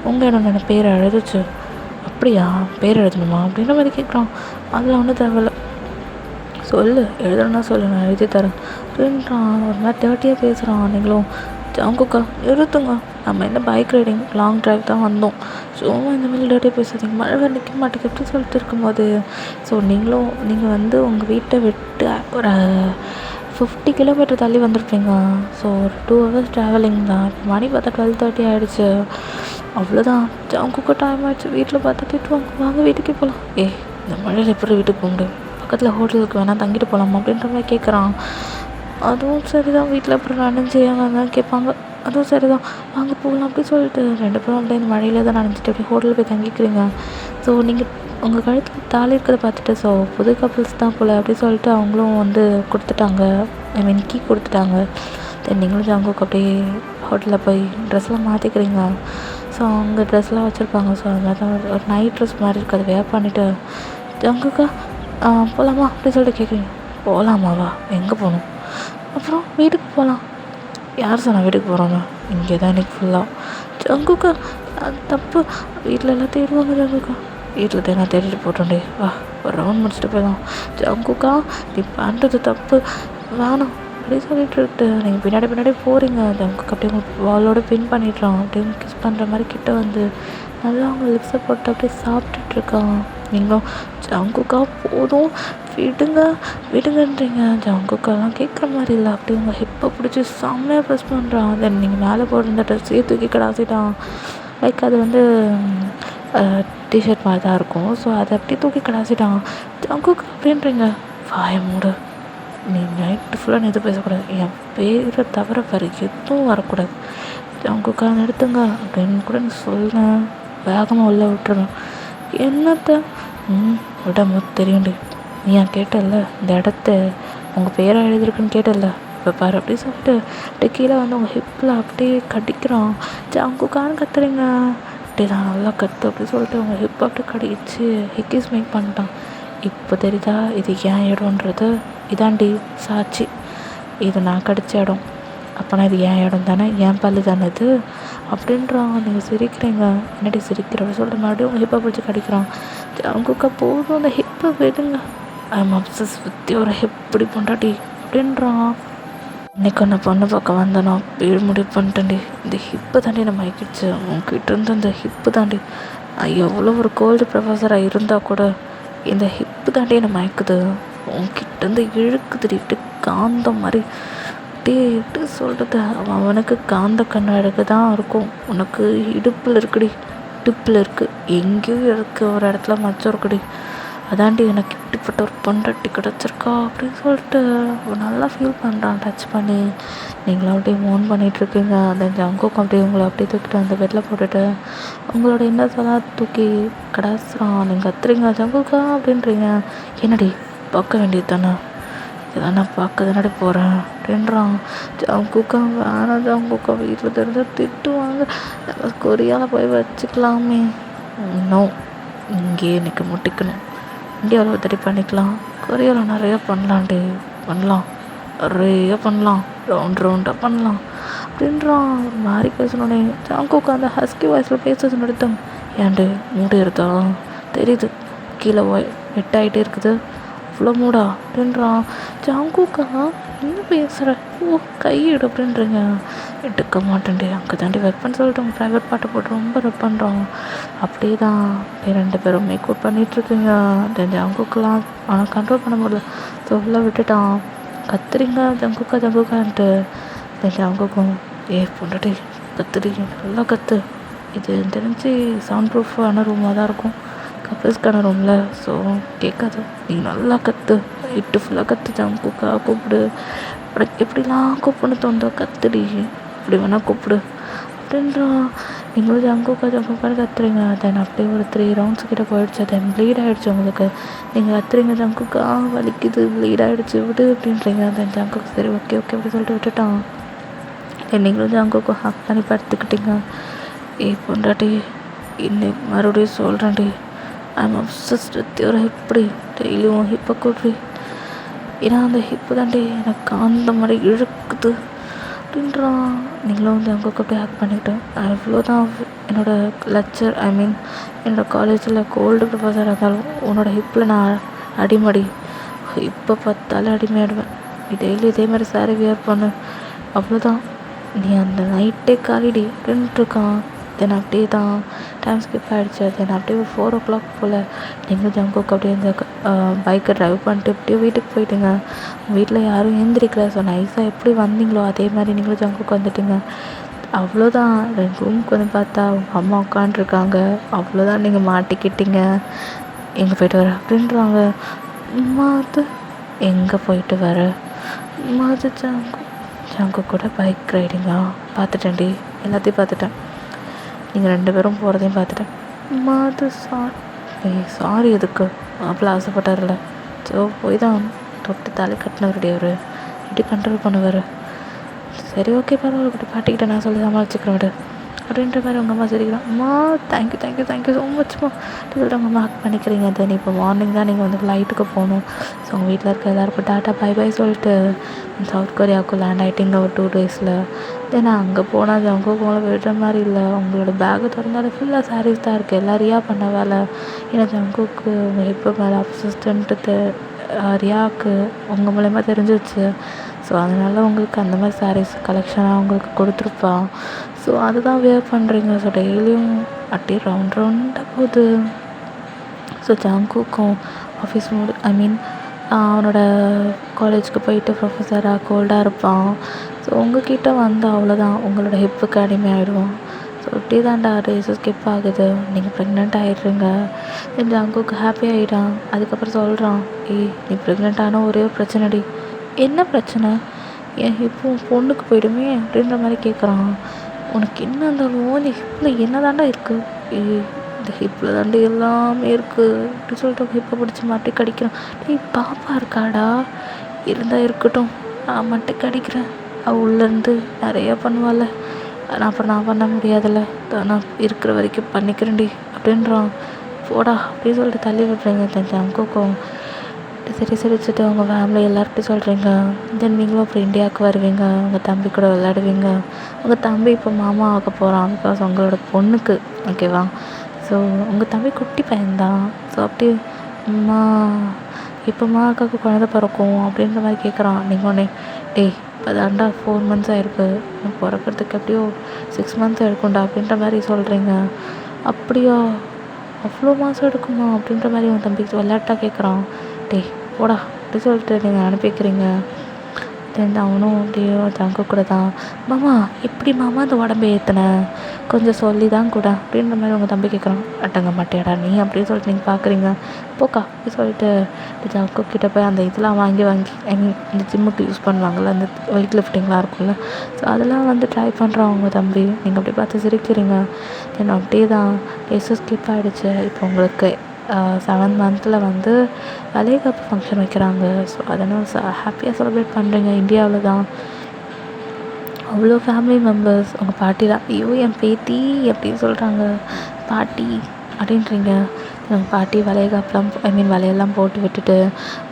உங்கள் இடம் என்ன பேர் எழுதுச்சு அப்படியா பேர் எழுதணுமா அப்படின்ற மாதிரி கேட்குறான். அதில் ஒன்றும் தேவையில்ல, சொல்லு எழுதணும்னா சொல்லு நான் எழுதி தரேன் அப்படின்றான். ஒரு மாதிரி தேர்ட்டியாக பேசுகிறான். நீங்களும் ஜங்குக்கா நிறுத்துங்க, நம்ம என்ன பைக் ரைடிங் லாங் ட்ரைவ் தான் வந்தோம், சும்மா இந்த மாதிரி டேட்டியாக பேசாதீங்க, மழை நிற்க மாட்டேங்க எப்படி சொல்லிட்டு இருக்கும்போது. ஸோ நீங்கள் வந்து உங்கள் வீட்டை விட்டு ஒரு 50 கிலோமீட்டர் தள்ளி வந்திருப்பீங்க. ஸோ ஒரு 2 hours ட்ராவலிங் தான். இப்போ மணி பார்த்தா 12:30 ஆகிடுச்சு. அவ்வளோதான் ஜங்குக்கா டைம் ஆகிடுச்சு. வீட்டில் பார்த்தா திட்டுவாங்க, வாங்க வீட்டுக்கே போகலாம். இந்த மழையில் எப்படி வீட்டுக்கு போக முடியும், பக்கத்தில் ஹோட்டலுக்கு வேணால் தங்கிட்டு போகலாமா அப்படின்ற மாதிரி கேட்குறான். அதுவும் சரி தான், வீட்டில் அப்புறம் நனைஞ்சு தான் கேட்பாங்க. அதுவும் சரி தான் வாங்க போகலாம் அப்படி சொல்லிட்டு 2 பேரும் அப்படியே இந்த மழையில் தான் நனைஞ்சிட்டு அப்படியே ஹோட்டலில் போய் தங்கிக்கிறீங்க. ஸோ நீங்கள் உங்கள் கழுத்தில் தாலி இருக்கிறத பார்த்துட்டு ஸோ புது கப்புள்ஸ் தான் போல் அப்படி சொல்லிட்டு அவங்களும் வந்து கொடுத்துட்டாங்க, ஐ மீன் கீ கொடுத்துட்டாங்க. தென் நீங்களும் ஜங்குக்கு அப்படியே ஹோட்டலில் போய் ட்ரெஸ்லாம் மாற்றிக்கிறீங்க. ஸோ அவங்க ட்ரெஸ்லாம் வச்சுருப்பாங்க. ஸோ அது மாதிரி தான் ஒரு நைட் ட்ரெஸ் மாதிரி இருக்குது, அதை வேர் பண்ணிவிட்டு ஜங்குக்கா போகலாமா அப்படி சொல்லிட்டு கேட்குறீங்க. போகலாமாவா, எங்கே போகணும்? அப்புறம் வீட்டுக்கு போகலாம். யார் சொன்னால் வீட்டுக்கு போகிறாங்க, இங்கே தான் இன்றைக்கி ஃபுல்லாக. ஜங்குக்கா அது தப்பு, வீட்டில் எல்லாம் தேடுவாங்க ஜங்குக்கா. வீட்டில் தேனா தேடிட்டு போட்டோண்டே, வா ஒரு ரவுண்ட் முடிச்சுட்டு போயிடலாம். ஜங்குக்கா நீ பண்ணுறது தப்பு, வேணாம் அப்படி சொல்லிட்டு இருக்கு. நீங்கள் பின்னாடி போகிறீங்க. ஜங்குக்கா அப்படியே உங்களுக்கு வாலோட பின் பண்ணிடுறான். அப்படியே கிஸ் பண்ணுற மாதிரி கிட்ட வந்து நல்லா அவங்க லிப்ஸை போட்டு அப்படியே சாப்பிட்டுட்ருக்கான். நீங்களும் ஜங்குக்கா போதும் விடுங்கன்றீங்க. ஜங்குக்காலாம் கேட்குற மாதிரி இல்லை. அப்படி உங்கள் ஹிப்பை பிடிச்சி செம்மையாக ப்ரெஸ் பண்ணுறான். தென் நீங்கள் மேலே போட்டிருந்த ட்ரெஸ்ஸையே தூக்கி கடாசிட்டான். லைக் அது வந்து டிஷர்ட் மாதிரி தான் இருக்கும். ஸோ அதை அப்படியே தூக்கி கடாசிட்டான். ஜங்குக்கா அப்படின்றீங்க. வாய மூடு, நீ நைட்டு ஃபுல்லாக எதுவும் பேசக்கூடாது, என் பேரை தவிர வேறு எதுவும் வரக்கூடாது. ஜங்குக்கா நிறுத்துங்க அப்படின்னு கூட நீ சொல்லேன், வேகமாக உள்ள விட்டுருவேன். என்னத்தை விடாம தெரியும்டி, நீ ஏன் கேட்டல இந்த இடத்த உங்கள் பேரை எழுதிருக்குன்னு கேட்டல, இப்போ பாரு அப்படி சொல்லிட்டு அப்படியே கீழே வந்து உங்கள் ஹிப்பில் அப்படியே கடிக்கிறான். ஜங்குக்கான்னு கத்துறீங்க. அப்படியே தான் நல்லா கற்று அப்படி சொல்லிட்டு உங்கள் ஹிப்பை அப்படியே கடிச்சு ஹிக்கிஸ் மேக் பண்ணிட்டான். இப்போ தெரியுதா இது ஏன் இடம்ன்றது? இதாண்டி சாட்சி, இது நான் கடித்த இடம், அப்போனா இது என் இடம் தானே, என் பல்லு தானே இது அப்படின்றான். நீங்கள் சிரிக்கிறீங்க, என்னடி சிரிக்கிற சொல்லிட்டு மறுபடியும் உங்கள் ஹிப்பை பிடிச்சி கடிக்கிறான். ஜங்குக்கா போதும் அந்த ஹிப்பை விடுங்க, ஐம் அப்சஸ் வித் ஒரு ஹிப் இப்படி பொண்டாட்டி அப்படின்றான். இன்றைக்கி நான் பொண்ணு பார்க்க வந்தேனா வீடு முடிவு பண்ணிட்டேன்டி, இந்த ஹிப்பு தாண்டி நம்ம ஆகிடுச்சு, உங்ககிட்ட இருந்து இந்த ஹிப்பு தாண்டி நான் எவ்வளோ ஒரு கோல்டு ப்ரொஃபஸராக இருந்தால் கூட இந்த ஹிப்பு தாண்டி என்னை மயக்குது, உங்ககிட்டேருந்து இழுக்குதுட்டு காந்தம் மாதிரி அப்படியே சொல்கிறது. அவனுக்கு காந்த கண்ணழகு தான் இருக்கும், உனக்கு இடுப்பில் இருக்குடி, இடுப்பில் இருக்குது, எங்கேயோ இருக்குது ஒரு இடத்துல மச்சம் இருக்குடி, அதாண்டி எனக்கு இப்படிப்பட்ட ஒரு பொண்டாட்டி கிடச்சிருக்கா அப்படின்னு சொல்லிட்டு நல்லா ஃபீல் பண்ணுறான் டச் பண்ணி. நீங்களும் அப்படியே மூன் பண்ணிகிட்ருக்கீங்க. அந்த ஜங்குக்கும் அப்படியே உங்களை அப்படியே தூக்கிட்டு அந்த பெட்டில் போட்டுட்டு உங்களோட இன்னர்ஸெல்லாம் தூக்கி கடாசுறான். நீங்கள் கத்துறீங்க ஜங்குக்கா அப்படின்றீங்க. என்னடி பார்க்க வேண்டியது தானே, இதெல்லாம் நான் பார்க்க தானடி போகிறேன் அப்படின்றான். ஜங்குக்கா வேணாம் ஜங்குக்கா, வீட்டில் தெரிஞ்சால் திட்டுவாங்க, கொரியாவில் போய் வச்சுக்கலாமே. இன்னும் இங்கேயே எனக்கு முட்டிக்கணும், இந்தியாவில் உதவி பண்ணிக்கலாம், கொரியாவில் நிறையா பண்ணலான்டி, பண்ணலாம் நிறைய பண்ணலாம், ரவுண்டாக பண்ணலாம் அப்படின்றான். ஒரு மாதிரி பேசணுன்னே ஜங்குக்கா அந்த ஹஸ்கி வாய்ஸில் பேசுறது நிறுத்தம். ஏன்டு மூடி இருந்தா தெரியுது, கீழே வெட்டாகிட்டே இருக்குது, அவ்வளோ மூடா அப்படின்றான். ஜாங்குக்கா என்ன பேசுகிற? ஓ கை எடு அப்படின்றீங்க. எடுக்க மாட்டேன்டி, அங்கே தாண்டி வைப்பேன்னு சொல்லிட்டு உங்கள் ப்ரைவேட் பாட்டை போட்டு ரொம்ப ரப் பண்ணுறோம். அப்படியே தான் 2 பேரும் மேக்கப் பண்ணிகிட்ருக்குங்க. தென் ஜாங்குக்கெலாம் ஆனால் கண்ட்ரோல் பண்ண முடியல, சொல்ல விட்டுட்டான். கத்துறீங்க ஜங்குக்கான்ட்டு. தென் ஜாங்குக்கும் பொண்டாட்டி கத்துடி, நல்லா கத்து, இது தெரிஞ்சு சவுண்ட் ப்ரூஃபான ரூமாக தான் இருக்கும், கப்பிள்ஸ்க்கான ரூமில், ஸோ கேட்காது, நீ நல்லா கற்று நைட்டு ஃபுல்லாக கற்று ஜங்குக்கா கூப்பிடு, உனக்கு எப்படிலாம் கூப்பிடணும் தோணுதோ கத்துடி, இப்படி வேணால் கூப்பிடு அப்படின்றான். நீங்களும் ஜங்குக்கான்னு கத்துறீங்க. தென் அப்படியே ஒரு 3 ரவுண்ட்ஸ் கிட்ட போயிடுச்சு. தென் ப்ளீட் ஆகிடுச்சு உங்களுக்கு. நீங்கள் கத்துறீங்க ஜங்குக்கா வலிக்குது, ப்ளீட் ஆகிடுச்சு விடு அப்படின்றீங்க. தென் ஜங்குக்கு சரி ஓகே அப்படி சொல்லிட்டு விட்டுட்டான். தென் நீங்களும் ஜங்குக்கு ஹக் பண்ணி படுத்துக்கிட்டீங்க. பொண்டாட்டி இன்னைக்கு மறுபடியும் சொல்கிறேன்டி, ஐம் அப்சஸ்ட் வித் யுவர் ஹிப்டி, டெய்லியும் ஹிப்பை கூடுறி, ஏன்னா அந்த ஹிப்பு தாண்டி எனக்கு அந்த மாதிரி இழுக்குது அப்படின்றான். நீங்களும் வந்து அவங்க அப்படியே ஹேக் பண்ணிக்கிட்டேன். அவ்வளோதான் என்னோடய லெக்சர், என்னோடய காலேஜில் கோல்டு ப்ரொஃபஸர் இருந்தாலும் உன்னோட ஹிப்பில் நான் அடிமடி, இப்போ பார்த்தாலே அடிமையாடுவேன். நீ டெய்லி இதே மாதிரி சாரி வியர் பண்ணு, அவ்வளோதான், நீ அந்த நைட்டே காலிடி அப்படின்ட்டுருக்கான். தென் அப்படியே தான் டைம் ஸ்கிப் ஆகிடுச்சு. தென் அப்படியே ஒரு 4 o'clock போல் நீங்களும் ஜங்குக்கு அப்படியே இந்த பைக்கை ட்ரைவ் பண்ணிட்டு அப்படியே வீட்டுக்கு போயிட்டுங்க. வீட்டில் யாரும் எழுந்திரிக்கல. ஸோ நைஸாக எப்படி வந்தீங்களோ அதே மாதிரி நீங்களும் ஜங்குக்கு வந்துட்டீங்க. அவ்வளோதான். 2 ரூமுக்கு வந்து பார்த்தா உங்கள் அம்மா உட்காண்ட்ருக்காங்க. அவ்வளோதான், நீங்கள் மாட்டிக்கிட்டீங்க. எங்கே போயிட்டு வர அப்படின்றாங்க. மாது எங்கே போயிட்டு வர? மாது ஜங்கு கூட பைக் ரைடிங்கா? பார்த்துட்டேன்டி, எல்லாத்தையும் பார்த்துட்டேன். நீங்கள் 2 பேரும் போகிறதையும் பார்த்துட்டேன். மாது சாரி எதுக்கு? அவ்வளோ ஆசைப்பட்டார்ல, ஸோ போய் தான் தொட்டு தாலி கட்டினவருடி அவர், எப்படி கண்ட்ரோல் பண்ணுவார்? சரி ஓகே பரவாயில்ல, இப்படி பாட்டிக்கிட்ட நான் சொல்லி சமாளிச்சுக்கிறேன் விடு அப்படின்ற மாதிரி உங்கள் அம்மா சரிக்கிறான். அம்மா தேங்க்யூ ஸோ மச்மா சொல்லிட்டு உங்கள் அம்மா ஹக் பண்ணிக்கிறீங்க. தென் இப்போ மார்னிங் தான் நீங்கள் வந்து ஃப்ளைட்டுக்கு போகணும். ஸோ உங்கள் வீட்டில் இருக்க எல்லாருக்கும் டாட்டா பை சொல்லிட்டு சவுத் கொரியாவுக்கு லேண்ட் ஆகிட்டிங்க ஒரு 2 daysல. தென் அங்கே போனால் அங்கே போல விடுற மாதிரி இல்லை. உங்களோட பேக்கு திறந்தாலும் ஃபுல்லாக சாரீஸ் தான் இருக்குது. எல்லாம் ரியா பண்ண வேலை. ஏன்னா ஜங்குக்கு உங்கள் ஹிப்பு மேலே அப்சிஸ்டன்ட்டு ரியாவுக்கு உங்கள் மூலயமா தெரிஞ்சிச்சு. ஸோ அதனால் உங்களுக்கு அந்த மாதிரி சாரீஸ் கலெக்ஷனாக உங்களுக்கு கொடுத்துருப்பான். ஸோ அதுதான் வியர் பண்ணுறீங்க. ஸோ டெய்லியும் அப்படியே ரவுண்டாக போகுது. ஸோ ஜங்குக்கும் ஆஃபீஸ் அவனோட காலேஜுக்கு போயிட்டு ப்ரொஃபஸராக கோல்டாக இருப்பான். ஸோ உங்கள்கிட்ட வந்து அவ்வளோதான், உங்களோட ஹிப்புக்கு அடிமையாகிடுவான். ஸோ இப்படி தான்டா டேஸும் ஸ்கிப் ஆகுது. நீங்கள் ப்ரெக்னென்ட் ஆகிடுறீங்க. தென் ஜங்குக்கு ஹாப்பி ஆகிடான். அதுக்கப்புறம் சொல்கிறான், நீ ப்ரெக்னென்ட் ஆனால் ஒரே ஒரு பிரச்சனைடி. என்ன பிரச்சனை? என் ஹிப்பு பொண்ணுக்கு போயிடுமே அப்படின்ற மாதிரி கேட்குறான். உனக்கு என்ன இருந்தாலும் இந்த ஹிப்பில் என்ன தாண்டா இருக்குது? இந்த ஹிப்பில் தாண்டி எல்லாமே இருக்குது அப்படி சொல்லிட்டு ஹிப்பை பிடிச்சி மட்டை கடிக்கிறான். பாப்பா இருக்காடா, இருந்தால் இருக்கட்டும், நான் மட்டை கடிக்கிறேன், அவள் உள்ளேருந்து நிறையா பண்ணுவாள், அப்புறம் நான் பண்ண முடியாதுல்ல, நான் இருக்கிற வரைக்கும் பண்ணிக்கிறேன்டி அப்படின்றான். போடா அப்படின்னு சொல்லிட்டு தள்ளி விட்றீங்க. ஜங்குக்கும் சரி சிரிச்சுட்டு அவங்க ஃபேமிலி எல்லார்கிட்டையும் சொல்கிறீங்க. தென் நீங்களும் அப்புறம் இந்தியாவுக்கு வருவீங்க, உங்கள் தம்பி கூட விளையாடுவீங்க. உங்கள் தம்பி இப்போ மாமா ஆக போகிறான், பிகாஸ் உங்களோட பொண்ணுக்கு, ஓகேவா? ஸோ உங்கள் தம்பி குட்டி பையன்தான். ஸோ அப்படியே அம்மா இப்போம்மா அக்காவுக்கு குழந்தை பிறக்கும் அப்படின்ற மாதிரி கேட்குறான். நீங்கள் ஒன்று இப்போ தாண்டா 4 months ஆகிருக்கு, பிறக்கிறதுக்கு எப்படியோ 6 months எடுக்கும்டா அப்படின்ற மாதிரி சொல்கிறீங்க. அப்படியா, அவ்வளோ மாதம் எடுக்குமா அப்படின்ற மாதிரி உன் தம்பி விளையாட்டாக கேட்குறான். போடா அப்படி சொல்லிட்டு நீங்கள் அனுப்பி வைக்கிறீங்க. தென் அவனும் அப்படியோ ஜங்கு கூட தான், மாமா எப்படி மாமா அந்த உடம்பை ஏற்றினேன் கொஞ்சம் சொல்லி தான் கூட அப்படின்ற மாதிரி உங்கள் தம்பி கேட்குறான். அட்டங்க மாட்டேடா நீ அப்படின்னு சொல்லிட்டு நீங்கள் பார்க்குறீங்க. போக்கா அப்படி சொல்லிட்டு ஜங்கு கிட்டே போய் அந்த இதெல்லாம் வாங்கி இந்த ஜிம்முக்கு யூஸ் பண்ணுவாங்கள்ல, அந்த வெயிட் லிஃப்டிங்லாம் இருக்கும்ல, ஸோ அதெல்லாம் வந்து ட்ரை பண்ணுறான் உங்கள் தம்பி. நீங்கள் அப்படி பார்த்து சிரிக்கிறீங்க. தென் அப்படியே தான் டேஸும் ஸ்கிப் ஆகிடுச்சு. இப்போ உங்களுக்கு 7th month வந்து வளைகாப்பு ஃபங்க்ஷன் வைக்கிறாங்க. ஸோ அதனால் ஹாப்பியாக செலிப்ரேட் பண்ணுறீங்க. இந்தியாவில் தான் அவ்வளோ ஃபேமிலி மெம்பர்ஸ். உங்கள் பாட்டிலாம் என் பேத்தி அப்படின்னு சொல்கிறாங்க. பாட்டி அப்படின்றீங்க. எங்கள் பாட்டி வளைகாப்புலாம் வளையெல்லாம் போட்டு விட்டுட்டு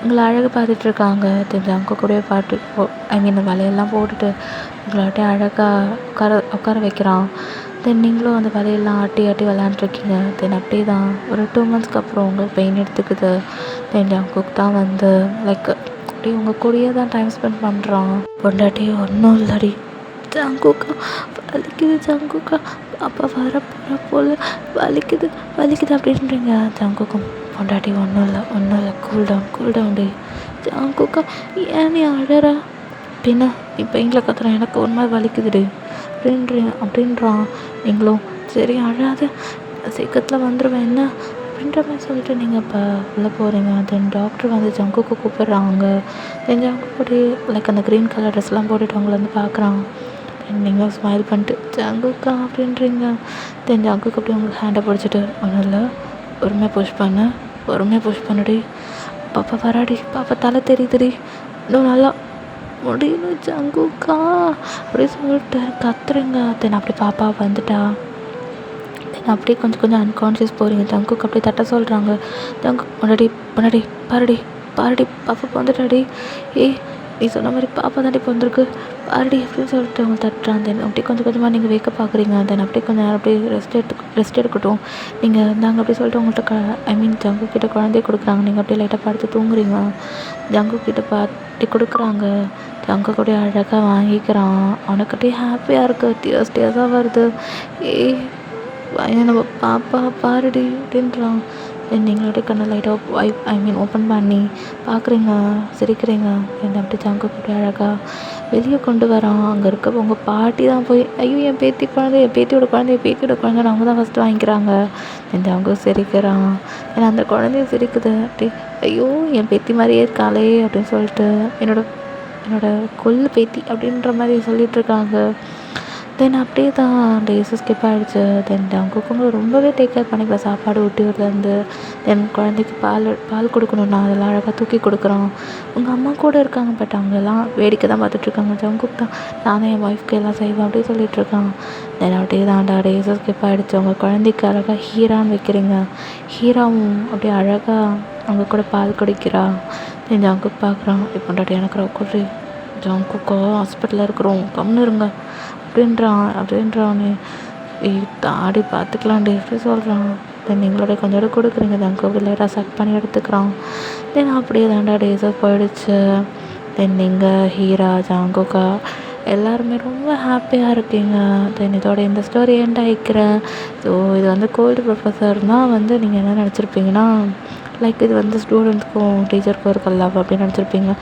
உங்களை அழகு பார்த்துட்ருக்காங்க. தெரிஞ்ச அங்கே கூட பாட்டு வளையெல்லாம் போட்டுட்டு உங்களாட்டே அழகாக உட்கார வைக்கிறான். தென் நீங்களும் அந்த வலையெல்லாம் ஆட்டி விளையாண்டுருக்கீங்க. தென் அப்படியே தான் ஒரு 2 monthsக்கு அப்புறம் உங்களுக்கு பெயின் எடுத்துக்குது. தென் ஜங்குக்கு தான் வந்து லைக் அப்படி உங்கள் கூடயே தான் டைம் ஸ்பெண்ட் பண்ணுறான். பொண்டாட்டி ஒன்றும் இல்லடி ஜங்குக்கா, வலிக்குது ஜங்குக்கா, பாப்பா வரப்போகிற போல் வலிக்குது வலிக்குது அப்படின்றீங்க. ஜங்குக்கும் பொண்டாட்டி ஒன்றும் இல்லை கூல் டவுன் டே. ஜங்குக்கா ஏன் நீ அழற? பின்ன நீ பெயிண்டில் கத்துறான், எனக்கு ஒரு மாதிரி வலிக்குதுடி அப்படின்றான். நீங்களும் சரி அழாத, சீக்கிரத்தில் வந்துடுவேன் என்ன அப்படின்ற மாதிரி சொல்லிட்டு நீங்கள் இப்போ உள்ளே போகிறீங்க. தென் டாக்டர் வந்து ஜங்குக்கு கூப்பிட்றாங்க. தென் ஜங்குக்கு லைக் அந்த க்ரீன் கலர் ட்ரெஸ்லாம் போட்டுட்டு அவங்கள வந்து பார்க்குறான். தென் நீங்கள் ஸ்மைல் பண்ணிட்டு ஜங்குக்கா அப்படின்றீங்க. தென் ஜங்குக்கு அப்படி உங்களுக்கு ஹேண்டை பிடிச்சிட்டு ஒன்றும் இல்லை, பொறுமையாக புஷ் பண்ணுடி, பாப்பா வராடி, பாப்பா தலை தெரியுதுடி, இன்னும் நல்லா முடியல ஜங்குக்கா அப்படி சொல்லிட்டு கத்துறீங்க. தென் அப்படி பாப்பா வந்துட்டா. தென் அப்படியே கொஞ்சம் அன்கான்ஷியஸ் போகிறீங்க. ஜங்குக்கு அப்படியே தட்ட சொல்கிறாங்க. ஜங்கு முன்னாடி பாருடி பாப்பா வந்துட்டாடி, நீ சொன்ன மாதிரி பாப்பா தாண்டி வந்திருக்கு பாருடி அப்படின்னு சொல்லிட்டு அவங்க தட்டுறான். தென் அப்படியே கொஞ்சமாக நீங்கள் வேக்க பார்க்குறீங்க. தென் அப்படியே கொஞ்சம் நேரம் அப்படியே ரெஸ்ட் எடுக்கட்டும் நீங்கள் இருந்தாங்க அப்படி சொல்லிட்டு உங்கள்கிட்ட ஜங்கு கிட்ட குழந்தைய கொடுக்குறாங்க. நீங்கள் அப்படியே லைட்டாக படுத்து தூங்குறீங்க. ஜங்கு கிட்ட பாட்டி கொடுக்குறாங்க. ஜங்கு கூட அழகாக வாங்கிக்கிறான். அவனுக்கு அப்படியே ஹாப்பியாக இருக்குது, டியர்ஸாக வருது. நம்ம பாப்பா பாருடி அப்படின்றான். தென் நீங்களோட கண்ணை லைட்டாக ஓப்பன் பண்ணி பார்க்குறீங்க, சிரிக்கிறீங்க. என்ன அப்படி ஜங்கு அப்படி அழகாக வெளியே கொண்டு வரான். அங்கே இருக்க உங்கள் பாட்டி தான் போய் ஐயோ என் பேத்தியோட குழந்தைன்னு அவங்க தான் ஃபஸ்ட்டு வாங்கிக்கிறாங்க. என் ஜங்கு சிரிக்கிறான். ஏன்னா அந்த குழந்தைய சிரிக்குது. அப்படி ஐயோ என் பேத்தி மாதிரியே இருக்காளே அப்படின்னு சொல்லிட்டு என்னோட கொள்ளு பேத்தி அப்படின்ற மாதிரி சொல்லிகிட்ருக்காங்க. தென் அப்படியே தான் டேஸு ஸ்கிப் ஆகிடுச்சு. தென் ஜங்குக்கும் ரொம்பவே டேக் கேர் பண்ணிக்கிறேன். சாப்பாடு ஊட்டி விடுறது, தென் குழந்தைக்கு பால் கொடுக்கணுன்னா அதெல்லாம் அழகாக தூக்கி கொடுக்குறோம். உங்கள் அம்மா கூட இருக்காங்க, பட் அவங்கெல்லாம் வேடிக்கை தான் பார்த்துட்ருக்காங்க. ஜங்குக்கு தான் நான் தான் என் ஒய்ஃப்க்கு எல்லாம் செய்வேன் அப்படியே சொல்லிகிட்ருக்கான். தென் அப்படியே தான்டா டேஸு ஸ்கிப் ஆகிடுச்சு. உங்கள் குழந்தைக்கு அழகாக ஹீரான்னு வைக்கிறீங்க. ஹீராவும் அப்படியே அழகாக அவங்க கூட பால் குடிக்கிறா. தென் ஜங்குக்கு பார்க்குறான். இப்போ எனக்கு ரொம்ப ஜங்குக்கோ ஹாஸ்பிட்டலில் இருக்கிறோம் கம்னு இருங்க அப்படின்றானே. தாடி பார்த்துக்கலாண்டி எப்படி சொல்கிறான். தென் நீங்களோட கொஞ்சம் கொடுக்குறீங்க. ஜங்கு அப்படி லைட்டாக சக் பண்ணி எடுத்துக்கிறான். தென் அப்படியே தாண்டா டேஸாக போயிடுச்சு. தென் நீங்கள் ஹீரா ஜங்குக்கா எல்லாருமே ரொம்ப ஹாப்பியாக இருக்கீங்க. தென் இதோட இந்த ஸ்டோரி எண்ட் ஆகிக்கிறேன். ஸோ இது வந்து கோல்டு ப்ரொஃபஸர்னால் வந்து நீங்கள் என்ன நினச்சிருப்பீங்கன்னா லைக் இது வந்து ஸ்டூடெண்ட்ஸ்க்கும் டீச்சருக்கும் இருக்க லவ் அப்படின்னு நினச்சிருப்பீங்க.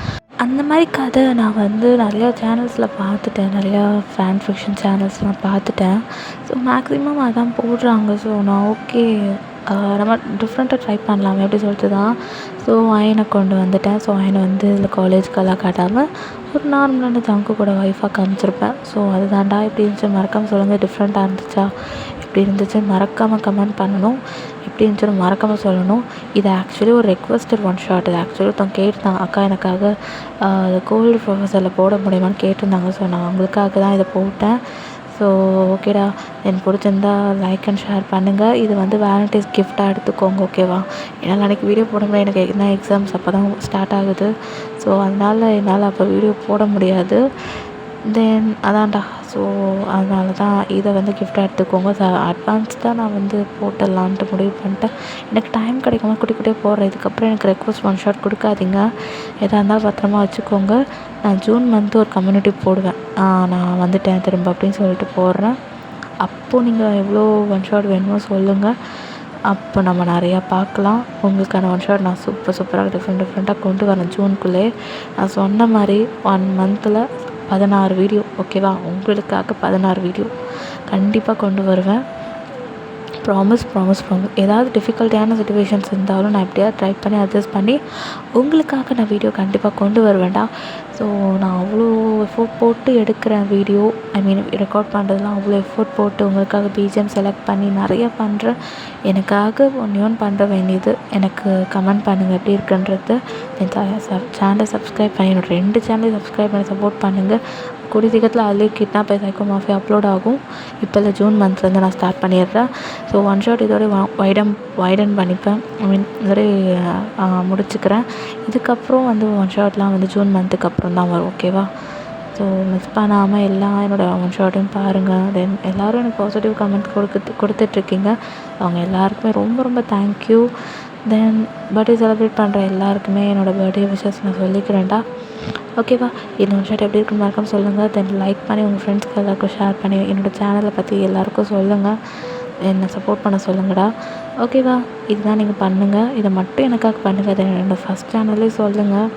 அந்த மாதிரி கதை நான் வந்து நிறையா சேனல்ஸில் பார்த்துட்டேன், நிறையா ஃபேன் ஃபிக்ஷன் சேனல்ஸ்லாம் பார்த்துட்டேன். ஸோ மேக்ஸிமம் அதான் போடுறாங்க. ஸோ நான் ஓகே நம்ம டிஃப்ரெண்ட்டாக ட்ரை பண்ணலாமே அப்படி சொல்லிட்டு தான் ஸோ அயனை கொண்டு வந்துட்டேன். ஸோ அயனை வந்து இதில் காலேஜ்க்கெல்லாம் காட்டாமல் ஒரு நார்மலான ஜங்கு கூட ஒய்ஃபாக காமிச்சிருப்பேன். ஸோ அது தாண்டா எப்படி இருந்துச்சு மறக்காமல் சொல்லுங்கள். டிஃப்ரெண்ட்டாக இருந்துச்சா எப்படி இருந்துச்சு மறக்காமல் கமெண்ட் பண்ணணும். எப்படி இருந்துச்சுன்னு மறக்காமல் சொல்லணும். இது ஆக்சுவலி ஒரு ரெக்வஸ்டட் ஒன் ஷாட். இது ஆக்சுவலி ஒருத்தவங்க கேட்டிருந்தாங்க, அக்கா எனக்காக கோல்டு ப்ரொஃபஸரில் போட முடியுமான்னு கேட்டிருந்தாங்க. ஸோ நான் அவங்களுக்காக தான் இதை போட்டேன். ஸோ ஓகேடா, எனக்கு பிடிச்சிருந்தா லைக் அண்ட் ஷேர் பண்ணுங்கள். இது வந்து வேலண்டைன்ஸ் கிஃப்டாக எடுத்துக்கோங்க ஓகேவா. என்னால் அன்றைக்கி வீடியோ போட முடியாது, எனக்கு என்ன எக்ஸாம்ஸ் அப்போ தான் ஸ்டார்ட் ஆகுது. ஸோ அதனால் என்னால் அப்போ வீடியோ போட முடியாது. தென் அதான்டா. ஸோ அதனால தான் இதை வந்து கிஃப்டாக எடுத்துக்கோங்க. அட்வான்ஸ் தான் நான் வந்து போட்டுடலான்ட்டு முடிவு பண்ணிட்டேன். எனக்கு டைம் கிடைக்காம குட்டியாக போடுறேன். இதுக்கப்புறம் எனக்கு ரெக்வஸ்ட் ஒன் ஷாட் கொடுக்காதீங்க. எதாக இருந்தால் பத்திரமா வச்சுக்கோங்க. நான் ஜூன் மந்த்து ஒரு கம்யூனிட்டி போடுவேன், நான் வந்துட்டேன் திரும்ப அப்படின்னு சொல்லிட்டு போடுறேன். அப்போது நீங்கள் எவ்வளோ ஒன் ஷாட் வேணுமோ சொல்லுங்கள். அப்போ நம்ம நிறையா பார்க்கலாம். உங்களுக்கான ஒன் ஷாட் நான் சூப்பராக டிஃப்ரெண்ட்டாக கொண்டு வரேன் ஜூனுக்குள்ளே. நான் சொன்ன மாதிரி 1 மந்தில் 16 வீடியோ ஓகேவா. உங்களுக்காக 16 வீடியோ கண்டிப்பாக கொண்டு வருவேன். ப்ராமிஸ். ஏதாவது டிஃபிகல்ட்டியான சுச்சுவேஷன்ஸ் இருந்தாலும் நான் எப்படியாவது ட்ரை பண்ணி அட்ஜஸ்ட் பண்ணி உங்களுக்காக நான் வீடியோ கண்டிப்பாக கொண்டு வருவேன்டா. ஸோ நான் அவ்வளோ எஃபோர்ட் போட்டு எடுக்கிறேன் வீடியோ, ரெக்கார்ட் பண்ணுறதுலாம் அவ்வளோ எஃபோர்ட் போட்டு உங்களுக்காக பிஜிஎம் செலக்ட் பண்ணி நிறைய பண்ணுறேன். எனக்காக ஒன்று பண்ணுற வேண்டியது எனக்கு கமெண்ட் பண்ணுங்கள் எப்படி இருக்குன்றது. என் சேனலை சப்ஸ்கிரைப் பண்ணி என்னோட 2 சேனலையும் சப்ஸ்கிரைப் பண்ணி சப்போர்ட் பண்ணுங்கள். கூடிய சீக்கிரத்தில் அதுலேயே kidnap by psycho mafia upload ஆகும். இப்போ இல்லை ஜூன் மந்த்லேருந்து நான் ஸ்டார்ட் பண்ணிடுறேன். ஸோ ஒன் ஷாட் இதோட வைடன் பண்ணிப்பேன். இதோட முடிச்சுக்கிறேன். இதுக்கப்புறம் வந்து ஒன் ஷாட்லாம் வந்து ஜூன் மந்த்துக்கு அப்புறம் தான் வரும் ஓகேவா. ஸோ மிஸ் பண்ணாமல் எல்லாம் என்னோடய ஒன் ஷாட்டையும் பாருங்கள். தென் எல்லோரும் எனக்கு பாசிட்டிவ் கமெண்ட் கொடுத்துட்ருக்கீங்க. அவங்க எல்லாருக்குமே ரொம்ப தேங்க்யூ. தென் பர்த்டே செலிப்ரேட் பண்ணுற எல்லாருக்குமே என்னோடய பர்த்டே விஷஸ் நான் சொல்லிக்கிறேன்டா. ஓகேவா? இன்னொரு ஷர்ட் எப்படி இருக்குன்னு மறக்காம சொல்லுங்கள். தென் லைக் பண்ணி உங்கள் ஃப்ரெண்ட்ஸ்க்கு எல்லாருக்கும் ஷேர் பண்ணி என்னோடய சேனலை பற்றி எல்லாருக்கும் சொல்லுங்கள். என்னை சப்போர்ட் பண்ண சொல்லுங்கடா. ஓகேவா? இதுதான் நீங்கள் பண்ணுங்கள். இதை மட்டும் எனக்காக பண்ணுங்கள். தென் என்னோடய ஃபஸ்ட் சேனல்லே சொல்லுங்கள்.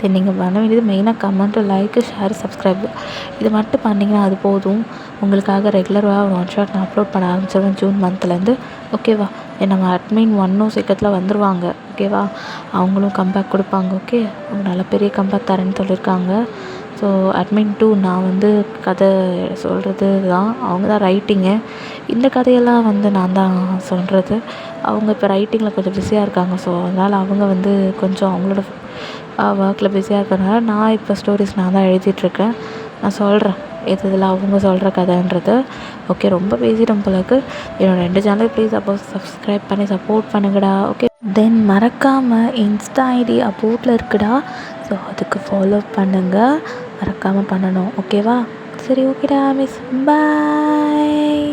தென் நீங்கள் பண்ண வேண்டியது மெயினாக கமெண்ட்டு, லைக்கு, ஷேர், சப்ஸ்கிரைபு இது மட்டும் பண்ணிங்கன்னா அது போதும். உங்களுக்காக ரெகுலராக ஒரு ஒன் ஷாட் நான் அப்லோட் பண்ண ஆரம்பிச்சிடுவேன் ஜூன் மந்த்லேருந்து. ஓகேவா? நம்ம அட்மின் 1 சீக்கிரத்தில் வந்துடுவாங்க. ஓகேவா? அவங்களும் கம்பேக் கொடுப்பாங்க. ஓகே, அவங்க நல்ல பெரிய கம்பேக் தரேன்னு சொல்லியிருக்காங்க. ஸோ அட்மின் 2 நான் வந்து கதை சொல்கிறது தான். அவங்க தான் ரைட்டிங்கு. இந்த கதையெல்லாம் வந்து நான் தான் சொல்கிறது. அவங்க இப்போ ரைட்டிங்கில் கொஞ்சம் பிஸியாக இருக்காங்க. ஸோ அதனால் அவங்க வந்து கொஞ்சம் அவங்களோட ஒர்க்கில் பிஸியாக இருக்கிறதுனால நான் இப்போ ஸ்டோரிஸ் நான் தான் எழுதிட்டுருக்கேன். நான் சொல்கிறேன் இதில் அவங்க சொல்கிற கதைன்றது. ஓகே, ரொம்ப பேசிட்டோம் போலக்கு. என்னோடய 2 சேனல் ப்ளீஸ் சப்ஸ்கிரைப் பண்ணி சப்போர்ட் பண்ணுங்கடா. ஓகே, தென் மறக்காமல் இன்ஸ்டா ஐடி அபோட்டில் இருக்குடா. ஸோ அதுக்கு ஃபாலோ பண்ணுங்கள். மறக்காமல் பண்ணணும். ஓகேவா? சரி, ஓகேடா மிஸ், பாய்.